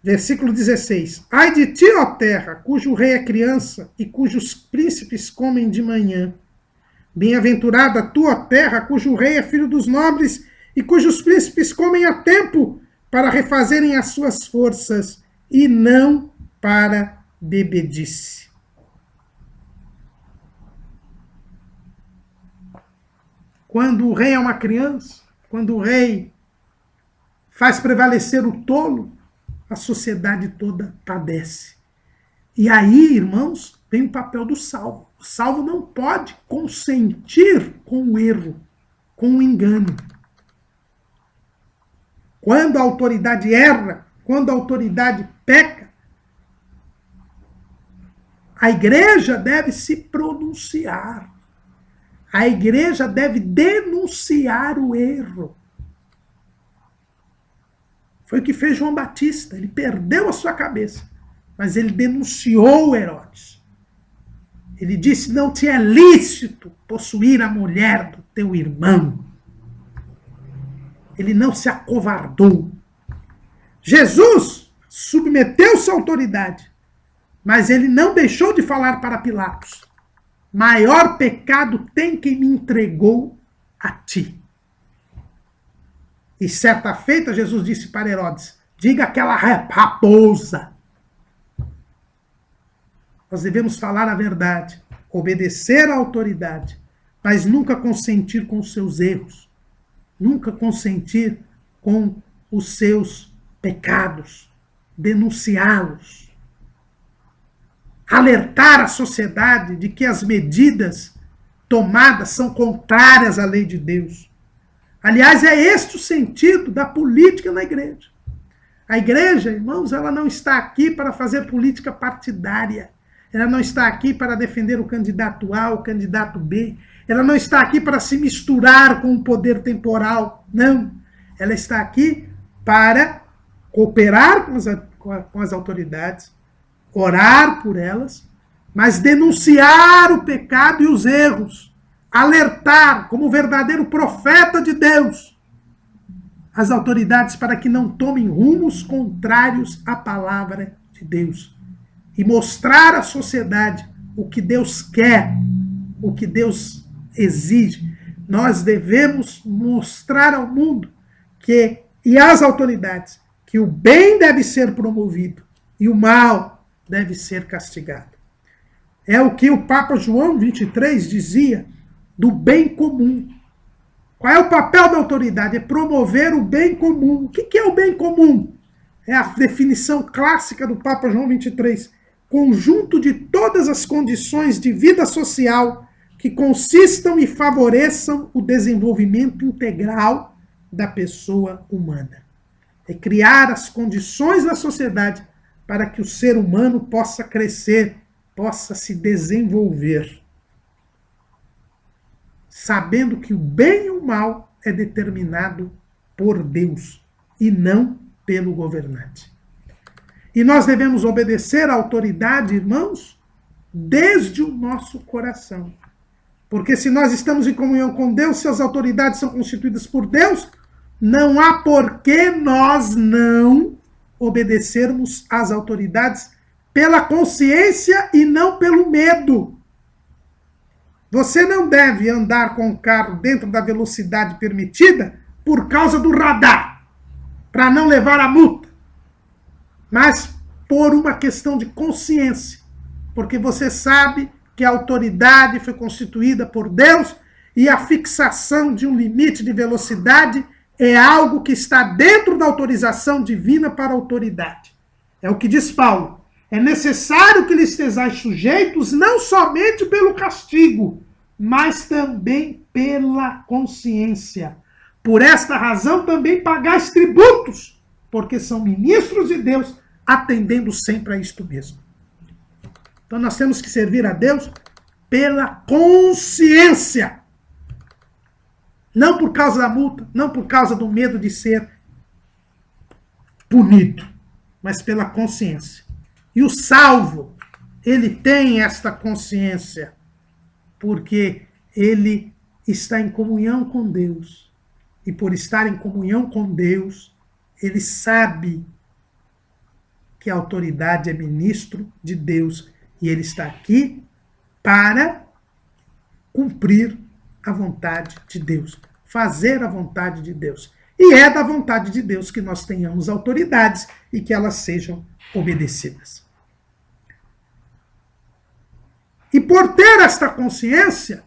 versículo 16: Ai de ti, ó terra, cujo rei é criança e cujos príncipes comem de manhã. Bem-aventurada tu, ó terra, cujo rei é filho dos nobres e cujos príncipes comem a tempo para refazerem as suas forças e não para bebedice. Quando o rei é uma criança, quando o rei faz prevalecer o tolo, a sociedade toda padece. E aí, irmãos, vem o papel do salvo. O salvo não pode consentir com o erro, com o engano. Quando a autoridade erra, quando a autoridade peca, a igreja deve se pronunciar. A igreja deve denunciar o erro. Foi o que fez João Batista. Ele perdeu a sua cabeça, mas ele denunciou Herodes. Ele disse: não te é lícito possuir a mulher do teu irmão. Ele não se acovardou. Jesus submeteu-se à autoridade, mas ele não deixou de falar para Pilatos: maior pecado tem quem me entregou a ti. E certa feita, Jesus disse para Herodes: diga aquela raposa. Nós devemos falar a verdade, obedecer à autoridade, mas nunca consentir com os seus erros, nunca consentir com os seus pecados, denunciá-los. Alertar a sociedade de que as medidas tomadas são contrárias à lei de Deus. Aliás, é este o sentido da política na igreja. A igreja, irmãos, ela não está aqui para fazer política partidária. Ela não está aqui para defender o candidato A, o candidato B. Ela não está aqui para se misturar com o poder temporal. Não. Ela está aqui para cooperar com as autoridades, orar por elas, mas denunciar o pecado e os erros, alertar como verdadeiro profeta de Deus as autoridades para que não tomem rumos contrários à palavra de Deus e mostrar à sociedade o que Deus quer, o que Deus exige. Nós devemos mostrar ao mundo e às autoridades que o bem deve ser promovido e o mal deve ser castigado. É o que o Papa João XXIII dizia do bem comum. Qual é o papel da autoridade? É promover o bem comum. O que é o bem comum? É a definição clássica do Papa João XXIII. Conjunto de todas as condições de vida social que consistam e favoreçam o desenvolvimento integral da pessoa humana. É criar as condições da sociedade para que o ser humano possa crescer, possa se desenvolver, sabendo que o bem e o mal é determinado por Deus e não pelo governante. E nós devemos obedecer à autoridade, irmãos, desde o nosso coração. Porque se nós estamos em comunhão com Deus, se as autoridades são constituídas por Deus, não há por que nós não obedecermos às autoridades pela consciência e não pelo medo. Você não deve andar com o carro dentro da velocidade permitida por causa do radar, para não levar a multa, mas por uma questão de consciência, porque você sabe que a autoridade foi constituída por Deus e a fixação de um limite de velocidade é algo que está dentro da autorização divina para a autoridade. É o que diz Paulo. É necessário que lhes estejais sujeitos não somente pelo castigo, mas também pela consciência. Por esta razão também pagais tributos, porque são ministros de Deus, atendendo sempre a isto mesmo. Então nós temos que servir a Deus pela consciência. Não por causa da multa, não por causa do medo de ser punido, mas pela consciência. E o salvo, ele tem esta consciência, porque ele está em comunhão com Deus. E por estar em comunhão com Deus, ele sabe que a autoridade é ministro de Deus. E ele está aqui para cumprir a vontade de Deus, fazer a vontade de Deus. E é da vontade de Deus que nós tenhamos autoridades e que elas sejam obedecidas. E por ter esta consciência,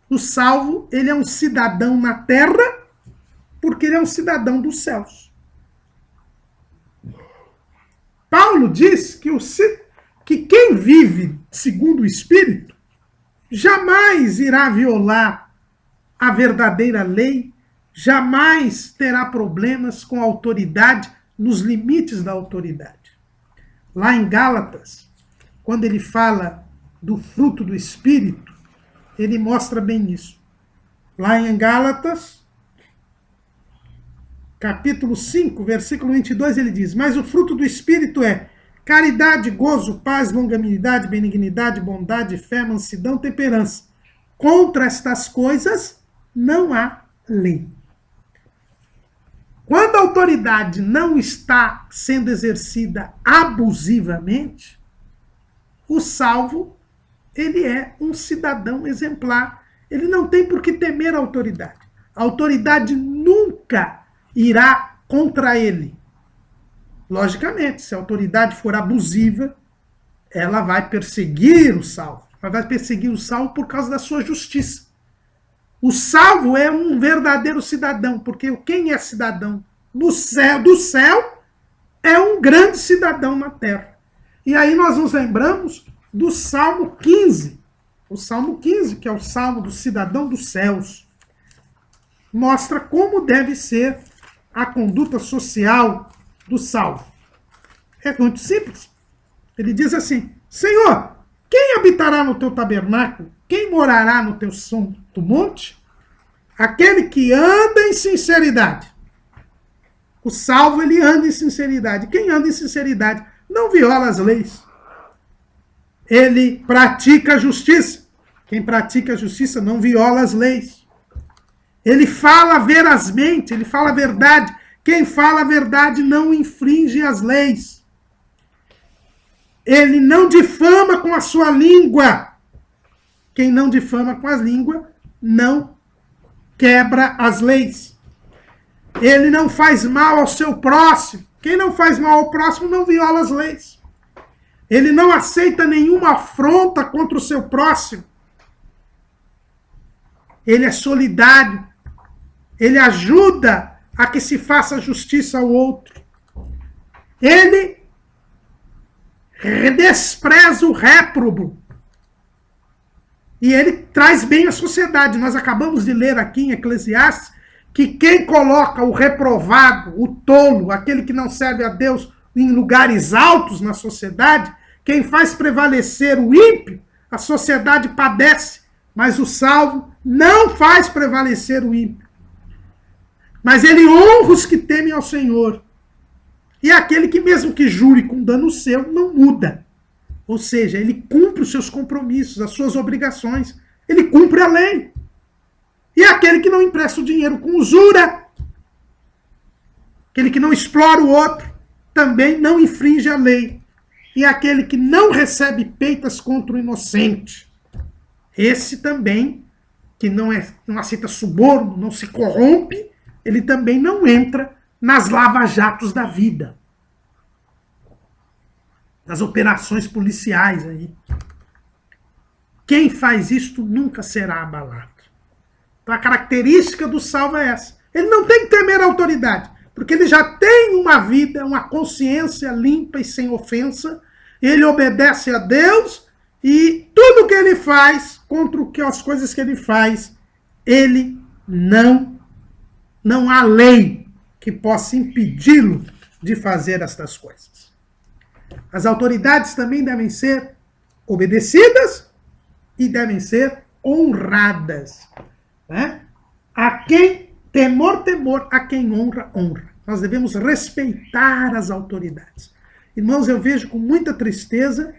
o salvo, ele é um cidadão na terra, porque ele é um cidadão dos céus. Paulo diz que quem vive segundo o Espírito jamais irá violar a verdadeira lei, jamais terá problemas com a autoridade, nos limites da autoridade. Lá em Gálatas, quando ele fala do fruto do Espírito, ele mostra bem isso. Lá em Gálatas, capítulo 5, versículo 22, ele diz: mas o fruto do Espírito é caridade, gozo, paz, longanimidade, benignidade, bondade, fé, mansidão, temperança. Contra estas coisas não há lei. Quando a autoridade não está sendo exercida abusivamente, o salvo, ele é um cidadão exemplar. Ele não tem por que temer a autoridade. A autoridade nunca irá contra ele. Logicamente, se a autoridade for abusiva, ela vai perseguir o salvo. Ela vai perseguir o salvo por causa da sua justiça. O salvo é um verdadeiro cidadão, porque quem é cidadão do céu é um grande cidadão na terra. E aí nós nos lembramos do Salmo 15. O Salmo 15, que é o Salmo do cidadão dos céus, mostra como deve ser a conduta social do salvo. É muito simples. Ele diz assim: Senhor, quem habitará no teu tabernáculo? Quem morará no teu santo monte? Aquele que anda em sinceridade. O salvo, ele anda em sinceridade. Quem anda em sinceridade não viola as leis. Ele pratica a justiça. Quem pratica a justiça não viola as leis. Ele fala verazmente, ele fala a verdade. Quem fala a verdade não infringe as leis. Ele não difama com a sua língua. Quem não difama com a língua não quebra as leis. Ele não faz mal ao seu próximo. Quem não faz mal ao próximo não viola as leis. Ele não aceita nenhuma afronta contra o seu próximo. Ele é solidário. Ele ajuda a que se faça justiça ao outro. Ele despreza o réprobo. E ele traz bem a sociedade. Nós acabamos de ler aqui em Eclesiastes que quem coloca o reprovado, o tolo, aquele que não serve a Deus em lugares altos na sociedade, quem faz prevalecer o ímpio, a sociedade padece, mas o salvo não faz prevalecer o ímpio. Mas ele honra os que temem ao Senhor. E aquele que, mesmo que jure com dano seu, não muda. Ou seja, ele cumpre os seus compromissos, as suas obrigações. Ele cumpre a lei. E aquele que não empresta o dinheiro com usura. Aquele que não explora o outro também não infringe a lei. E aquele que não recebe peitas contra o inocente. Esse também, que não aceita suborno, não se corrompe, ele também não entra nas lava-jatos da vida. Nas operações policiais aí. Quem faz isto nunca será abalado. Então a característica do salvo é essa. Ele não tem que temer a autoridade, porque ele já tem uma vida, uma consciência limpa e sem ofensa. Ele obedece a Deus e tudo que ele faz, contra as coisas que ele faz, ele não há lei que possa impedi-lo de fazer estas coisas. As autoridades também devem ser obedecidas e devem ser honradas. Né? A quem temor, a quem honra, honra. Nós devemos respeitar as autoridades. Irmãos, eu vejo com muita tristeza,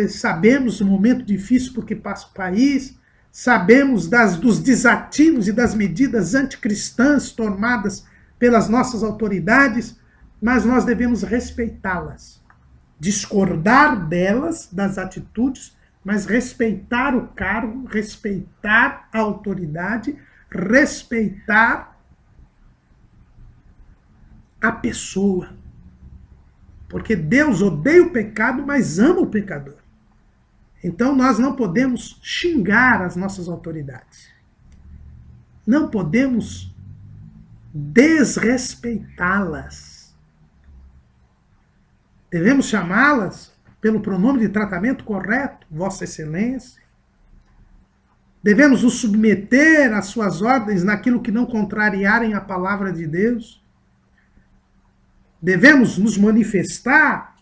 sabemos do momento difícil por que passa o país, sabemos dos desatinos e das medidas anticristãs tomadas pelas nossas autoridades, mas nós devemos respeitá-las, discordar delas, das atitudes, mas respeitar o cargo, respeitar a autoridade, respeitar a pessoa. Porque Deus odeia o pecado, mas ama o pecador. Então nós não podemos xingar as nossas autoridades. Não podemos desrespeitá-las. Devemos chamá-las pelo pronome de tratamento correto, Vossa Excelência. Devemos nos submeter às suas ordens naquilo que não contrariarem a palavra de Deus. Devemos nos manifestar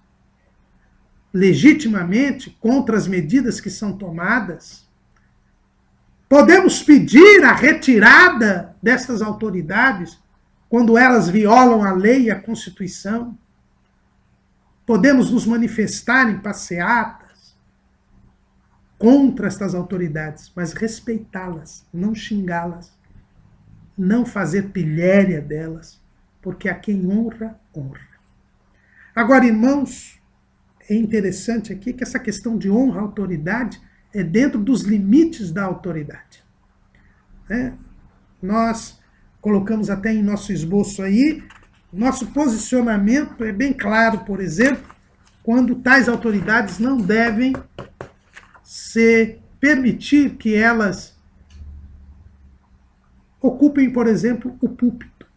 legitimamente contra as medidas que são tomadas. Podemos pedir a retirada destas autoridades quando elas violam a lei e a Constituição. Podemos nos manifestar em passeatas contra estas autoridades, mas respeitá-las, não xingá-las, não fazer pilhéria delas, porque a quem honra, honra. Agora, irmãos, é interessante aqui que essa questão de honra à autoridade é dentro dos limites da autoridade. Nós colocamos até em nosso esboço aí, nosso posicionamento é bem claro, por exemplo, quando tais autoridades não devem se permitir que elas ocupem, por exemplo, o púlpito.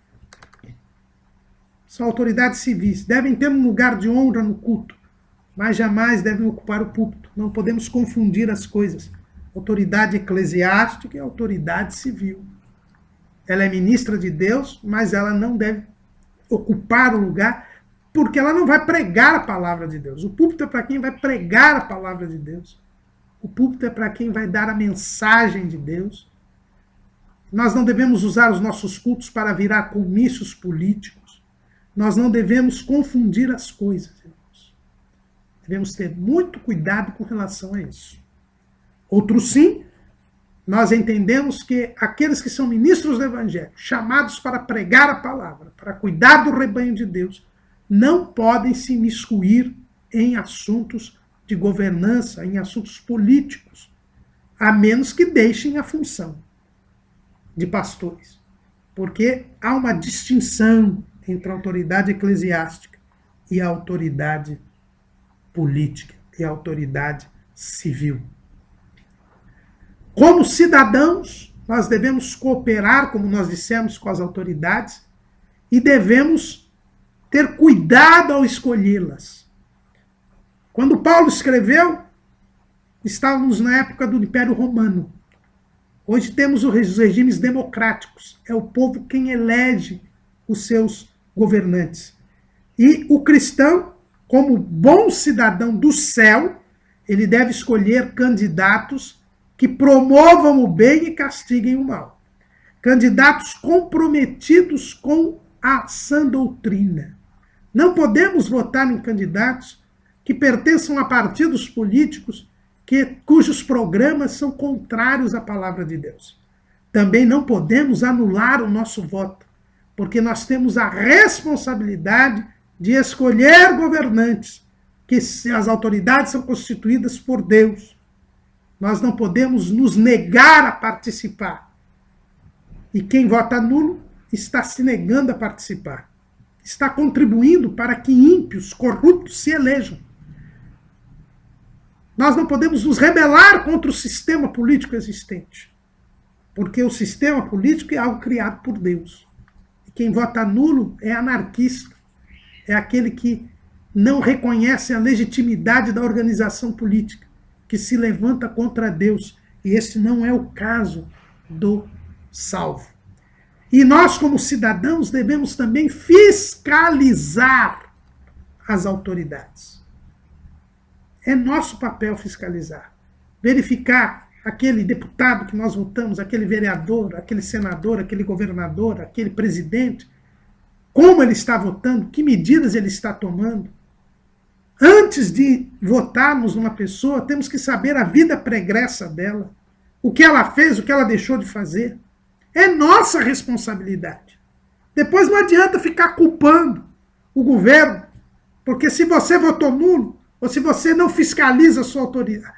São autoridades civis, devem ter um lugar de honra no culto, mas jamais devem ocupar o púlpito. Não podemos confundir as coisas. Autoridade eclesiástica e autoridade civil. Ela é ministra de Deus, mas ela não deve ocupar o lugar, porque ela não vai pregar a palavra de Deus. O púlpito é para quem vai pregar a palavra de Deus. O púlpito é para quem vai dar a mensagem de Deus. Nós não devemos usar os nossos cultos para virar comícios políticos. Nós não devemos confundir as coisas, irmãos. Devemos ter muito cuidado com relação a isso. Outro sim, nós entendemos que aqueles que são ministros do Evangelho, chamados para pregar a palavra, para cuidar do rebanho de Deus, não podem se imiscuir em assuntos de governança, em assuntos políticos, a menos que deixem a função de pastores. Porque há uma distinção entre a autoridade eclesiástica e a autoridade política e a autoridade civil. Como cidadãos, nós devemos cooperar, como nós dissemos, com as autoridades e devemos ter cuidado ao escolhê-las. Quando Paulo escreveu, estávamos na época do Império Romano. Hoje temos os regimes democráticos. É o povo quem elege os seus governantes. E o cristão, como bom cidadão do céu, ele deve escolher candidatos que promovam o bem e castiguem o mal. Candidatos comprometidos com a sã doutrina. Não podemos votar em candidatos que pertençam a partidos políticos cujos programas são contrários à palavra de Deus. Também não podemos anular o nosso voto porque nós temos a responsabilidade de escolher governantes, que as autoridades são constituídas por Deus. Nós não podemos nos negar a participar. E quem vota nulo está se negando a participar. Está contribuindo para que ímpios, corruptos se elejam. Nós não podemos nos rebelar contra o sistema político existente, porque o sistema político é algo criado por Deus. E quem vota nulo é anarquista, é aquele que não reconhece a legitimidade da organização política, que se levanta contra Deus. E esse não é o caso do salvo. E nós, como cidadãos, devemos também fiscalizar as autoridades. É nosso papel fiscalizar. Verificar aquele deputado que nós votamos, aquele vereador, aquele senador, aquele governador, aquele presidente, como ele está votando, que medidas ele está tomando. Antes de votarmos numa pessoa, temos que saber a vida pregressa dela, o que ela fez, o que ela deixou de fazer. É nossa responsabilidade. Depois não adianta ficar culpando o governo, porque se você votou nulo, ou se você não fiscaliza a sua autoridade,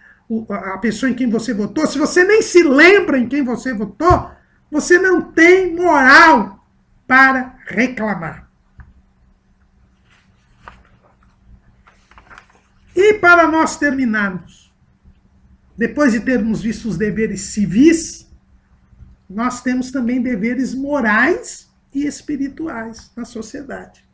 a pessoa em quem você votou, se você nem se lembra em quem você votou, você não tem moral para reclamar. E para nós terminarmos, depois de termos visto os deveres civis, nós temos também deveres morais e espirituais na sociedade.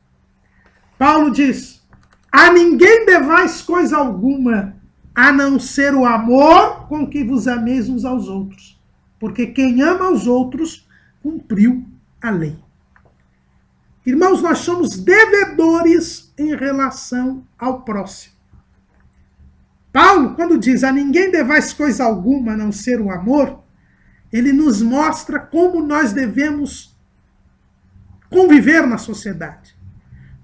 Paulo diz: a ninguém devais coisa alguma, a não ser o amor com que vos ameis uns aos outros, porque quem ama aos outros cumpriu a lei. Irmãos, nós somos devedores em relação ao próximo. Paulo, quando diz a ninguém devais coisa alguma a não ser o amor, ele nos mostra como nós devemos conviver na sociedade.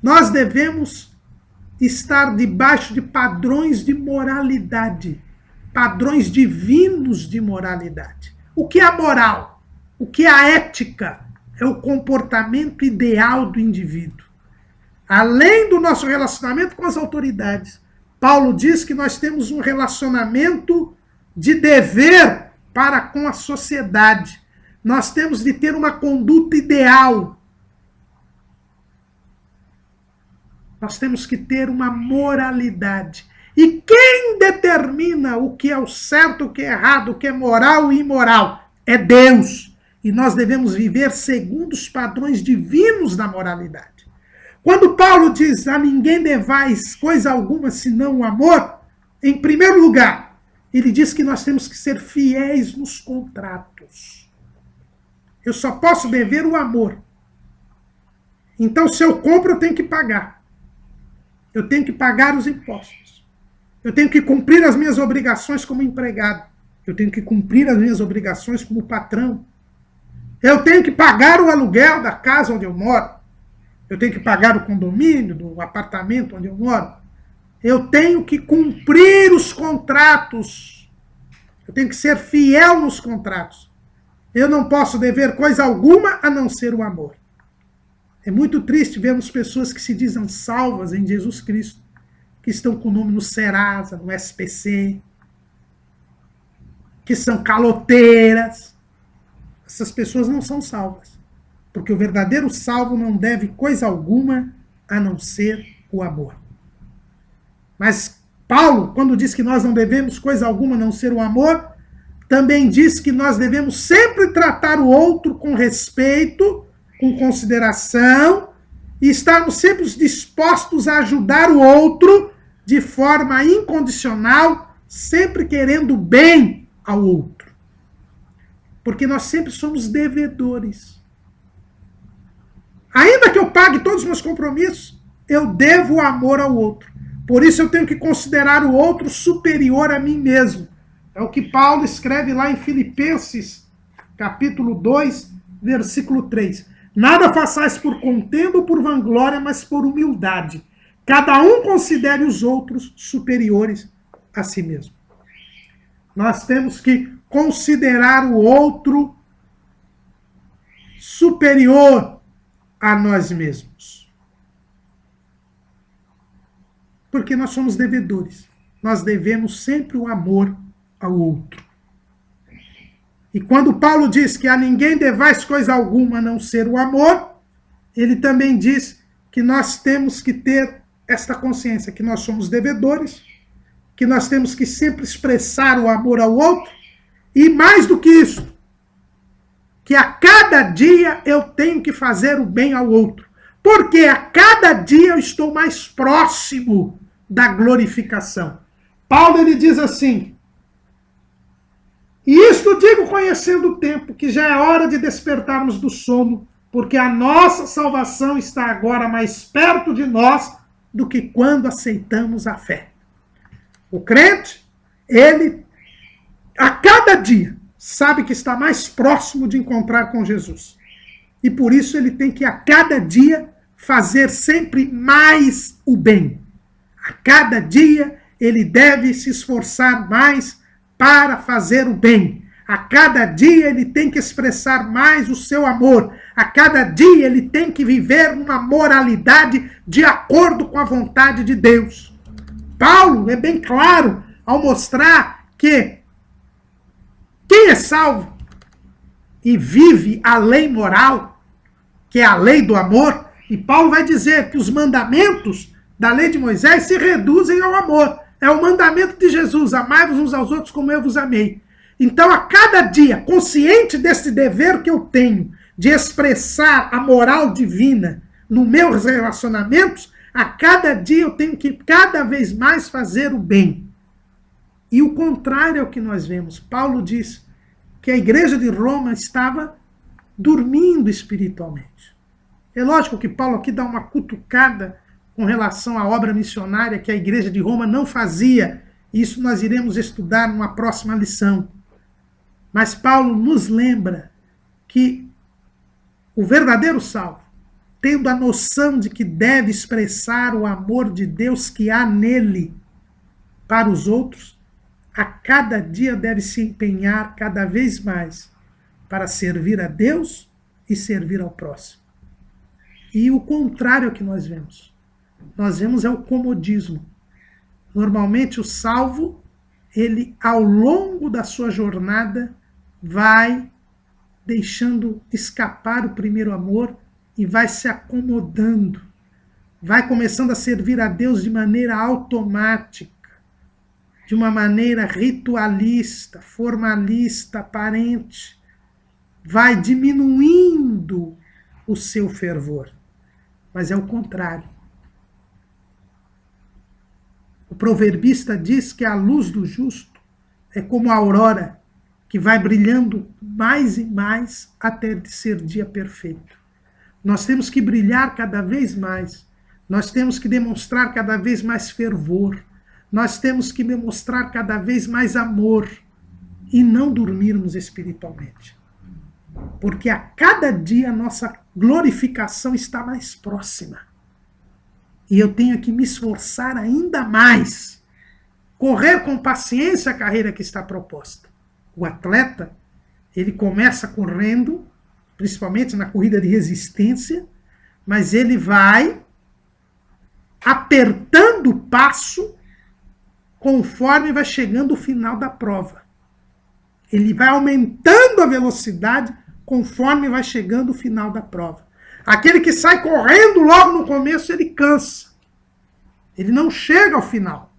Nós devemos estar debaixo de padrões de moralidade, padrões divinos de moralidade. O que é a moral? O que é a ética? É o comportamento ideal do indivíduo. Além do nosso relacionamento com as autoridades, Paulo diz que nós temos um relacionamento de dever para com a sociedade. Nós temos de ter uma conduta ideal. Nós temos que ter uma moralidade. E quem determina o que é o certo, o que é errado, o que é moral e imoral? É Deus. E nós devemos viver segundo os padrões divinos da moralidade. Quando Paulo diz a ninguém devais coisa alguma senão o amor, em primeiro lugar, ele diz que nós temos que ser fiéis nos contratos. Eu só posso dever o amor. Então, se eu compro, eu tenho que pagar. Eu tenho que pagar os impostos. Eu tenho que cumprir as minhas obrigações como empregado. Eu tenho que cumprir as minhas obrigações como patrão. Eu tenho que pagar o aluguel da casa onde eu moro. Eu tenho que pagar o condomínio, do apartamento onde eu moro. Eu tenho que cumprir os contratos. Eu tenho que ser fiel nos contratos. Eu não posso dever coisa alguma a não ser o amor. É muito triste vermos pessoas que se dizem salvas em Jesus Cristo, que estão com o nome no Serasa, no SPC, que são caloteiras. Essas pessoas não são salvas. Porque o verdadeiro salvo não deve coisa alguma a não ser o amor. Mas Paulo, quando diz que nós não devemos coisa alguma a não ser o amor, também diz que nós devemos sempre tratar o outro com respeito, com consideração, e estarmos sempre dispostos a ajudar o outro de forma incondicional, sempre querendo bem ao outro. Porque nós sempre somos devedores. Ainda que eu pague todos os meus compromissos, eu devo o amor ao outro. Por isso eu tenho que considerar o outro superior a mim mesmo. É o que Paulo escreve lá em Filipenses, capítulo 2, versículo 3. Nada façais por contenda ou por vanglória, mas por humildade. Cada um considere os outros superiores a si mesmo. Nós temos que considerar o outro superior a nós mesmos. Porque nós somos devedores. Nós devemos sempre o amor ao outro. E quando Paulo diz que a ninguém devais coisa alguma a não ser o amor, ele também diz que nós temos que ter esta consciência, que nós somos devedores, que nós temos que sempre expressar o amor ao outro, e mais do que isso, que a cada dia eu tenho que fazer o bem ao outro, porque a cada dia eu estou mais próximo da glorificação. Paulo ele diz assim: e isto digo conhecendo o tempo, que já é hora de despertarmos do sono, porque a nossa salvação está agora mais perto de nós do que quando aceitamos a fé. O crente, ele, a cada dia, sabe que está mais próximo de encontrar com Jesus. E por isso ele tem que, a cada dia, fazer sempre mais o bem. A cada dia, ele deve se esforçar mais para fazer o bem. A cada dia ele tem que expressar mais o seu amor. A cada dia ele tem que viver uma moralidade de acordo com a vontade de Deus. Paulo é bem claro ao mostrar que quem é salvo e vive a lei moral, que é a lei do amor, e Paulo vai dizer que os mandamentos da lei de Moisés se reduzem ao amor. É o mandamento de Jesus: amai-vos uns aos outros como eu vos amei. Então, a cada dia, consciente desse dever que eu tenho de expressar a moral divina nos meus relacionamentos, a cada dia eu tenho que cada vez mais fazer o bem. E o contrário é o que nós vemos. Paulo diz que a igreja de Roma estava dormindo espiritualmente. É lógico que Paulo aqui dá uma cutucada com relação à obra missionária que a igreja de Roma não fazia. Isso nós iremos estudar numa próxima lição. Mas Paulo nos lembra que o verdadeiro salvo, tendo a noção de que deve expressar o amor de Deus que há nele para os outros, a cada dia deve se empenhar cada vez mais para servir a Deus e servir ao próximo. E o contrário é o que nós vemos. Nós vemos é o comodismo. Normalmente o salvo, ele ao longo da sua jornada vai deixando escapar o primeiro amor e vai se acomodando. Vai começando a servir a Deus de maneira automática, de uma maneira ritualista, formalista, aparente. Vai diminuindo o seu fervor. Mas é o contrário. O proverbista diz que a luz do justo é como a aurora, que vai brilhando mais e mais até ser dia perfeito. Nós temos que brilhar cada vez mais. Nós temos que demonstrar cada vez mais fervor. Nós temos que demonstrar cada vez mais amor e não dormirmos espiritualmente. Porque a cada dia a nossa glorificação está mais próxima. E eu tenho que me esforçar ainda mais. Correr com paciência a carreira que está proposta. O atleta, ele começa correndo, principalmente na corrida de resistência, mas ele vai apertando o passo conforme vai chegando o final da prova. Ele vai aumentando a velocidade conforme vai chegando o final da prova. Aquele que sai correndo logo no começo, ele cansa. Ele não chega ao final.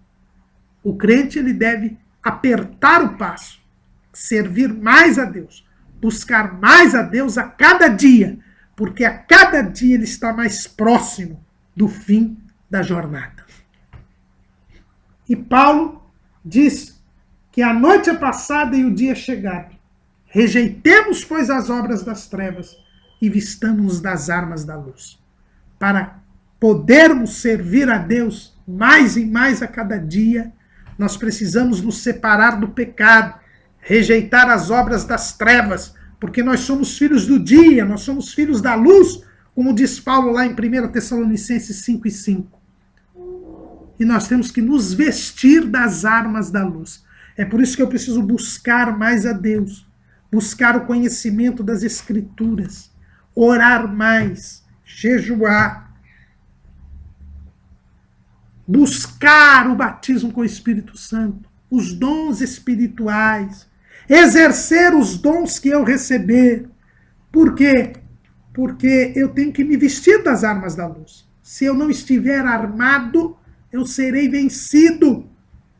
O crente, ele deve apertar o passo, servir mais a Deus, buscar mais a Deus a cada dia, porque a cada dia ele está mais próximo do fim da jornada. E Paulo diz que a noite é passada e o dia é chegado. Rejeitemos, pois, as obras das trevas e vistamos das armas da luz, para podermos servir a Deus mais e mais a cada dia. Nós precisamos nos separar do pecado, rejeitar as obras das trevas, porque nós somos filhos do dia, nós somos filhos da luz, como diz Paulo lá em 1 Tessalonicenses 5:5. E nós temos que nos vestir das armas da luz. É por isso que eu preciso buscar mais a Deus, buscar o conhecimento das Escrituras, orar mais, jejuar, buscar o batismo com o Espírito Santo, os dons espirituais, exercer os dons que eu receber. Por quê? Porque eu tenho que me vestir das armas da luz. Se eu não estiver armado, eu serei vencido.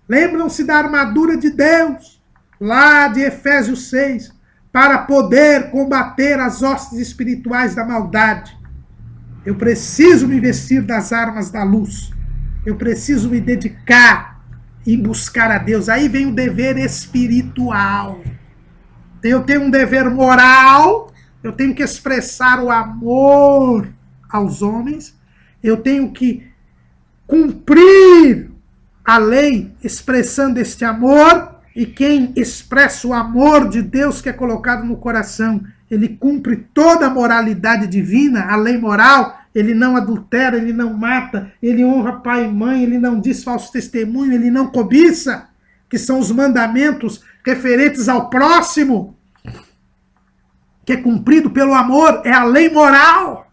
Lembram-se da armadura de Deus, lá de Efésios 6, para poder combater as hostes espirituais da maldade. Eu preciso me vestir das armas da luz. Eu preciso me dedicar em buscar a Deus. Aí vem o dever espiritual. Eu tenho um dever moral, eu tenho que expressar o amor aos homens, eu tenho que cumprir a lei expressando este amor, e quem expressa o amor de Deus que é colocado no coração, ele cumpre toda a moralidade divina, a lei moral. Ele não adultera, ele não mata, ele honra pai e mãe, ele não diz falso testemunho, ele não cobiça, que são os mandamentos referentes ao próximo, que é cumprido pelo amor, é a lei moral.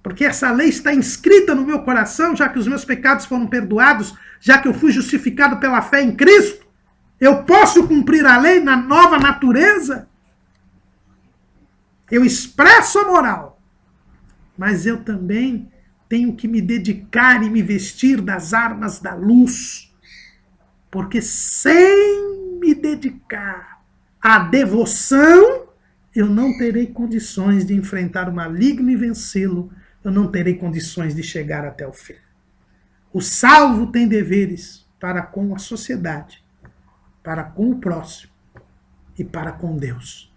Porque essa lei está inscrita no meu coração, já que os meus pecados foram perdoados, já que eu fui justificado pela fé em Cristo. Eu posso cumprir a lei na nova natureza? Eu expresso a moral, mas eu também tenho que me dedicar e me vestir das armas da luz. Porque sem me dedicar à devoção, eu não terei condições de enfrentar o maligno e vencê-lo. Eu não terei condições de chegar até o fim. O salvo tem deveres para com a sociedade, para com o próximo e para com Deus.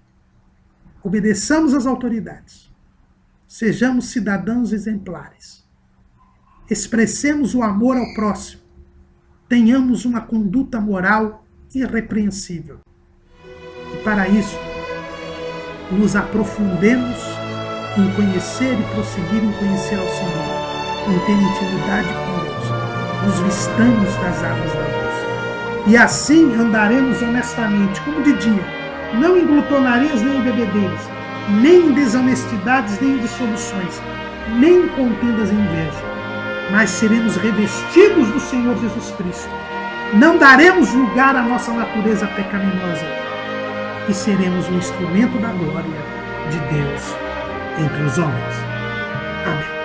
Obedeçamos às autoridades. Sejamos cidadãos exemplares. Expressemos o amor ao próximo. Tenhamos uma conduta moral irrepreensível. E para isso, nos aprofundemos em conhecer e prosseguir em conhecer ao Senhor, em ter intimidade com Deus. Nos vistamos das armas da luz. E assim andaremos honestamente, como de dia, não em glutonarias nem em bebedeiras, nem em desonestidades nem em dissoluções, nem em contendas e inveja, mas seremos revestidos do Senhor Jesus Cristo. Não daremos lugar à nossa natureza pecaminosa e seremos um instrumento da glória de Deus entre os homens. Amém.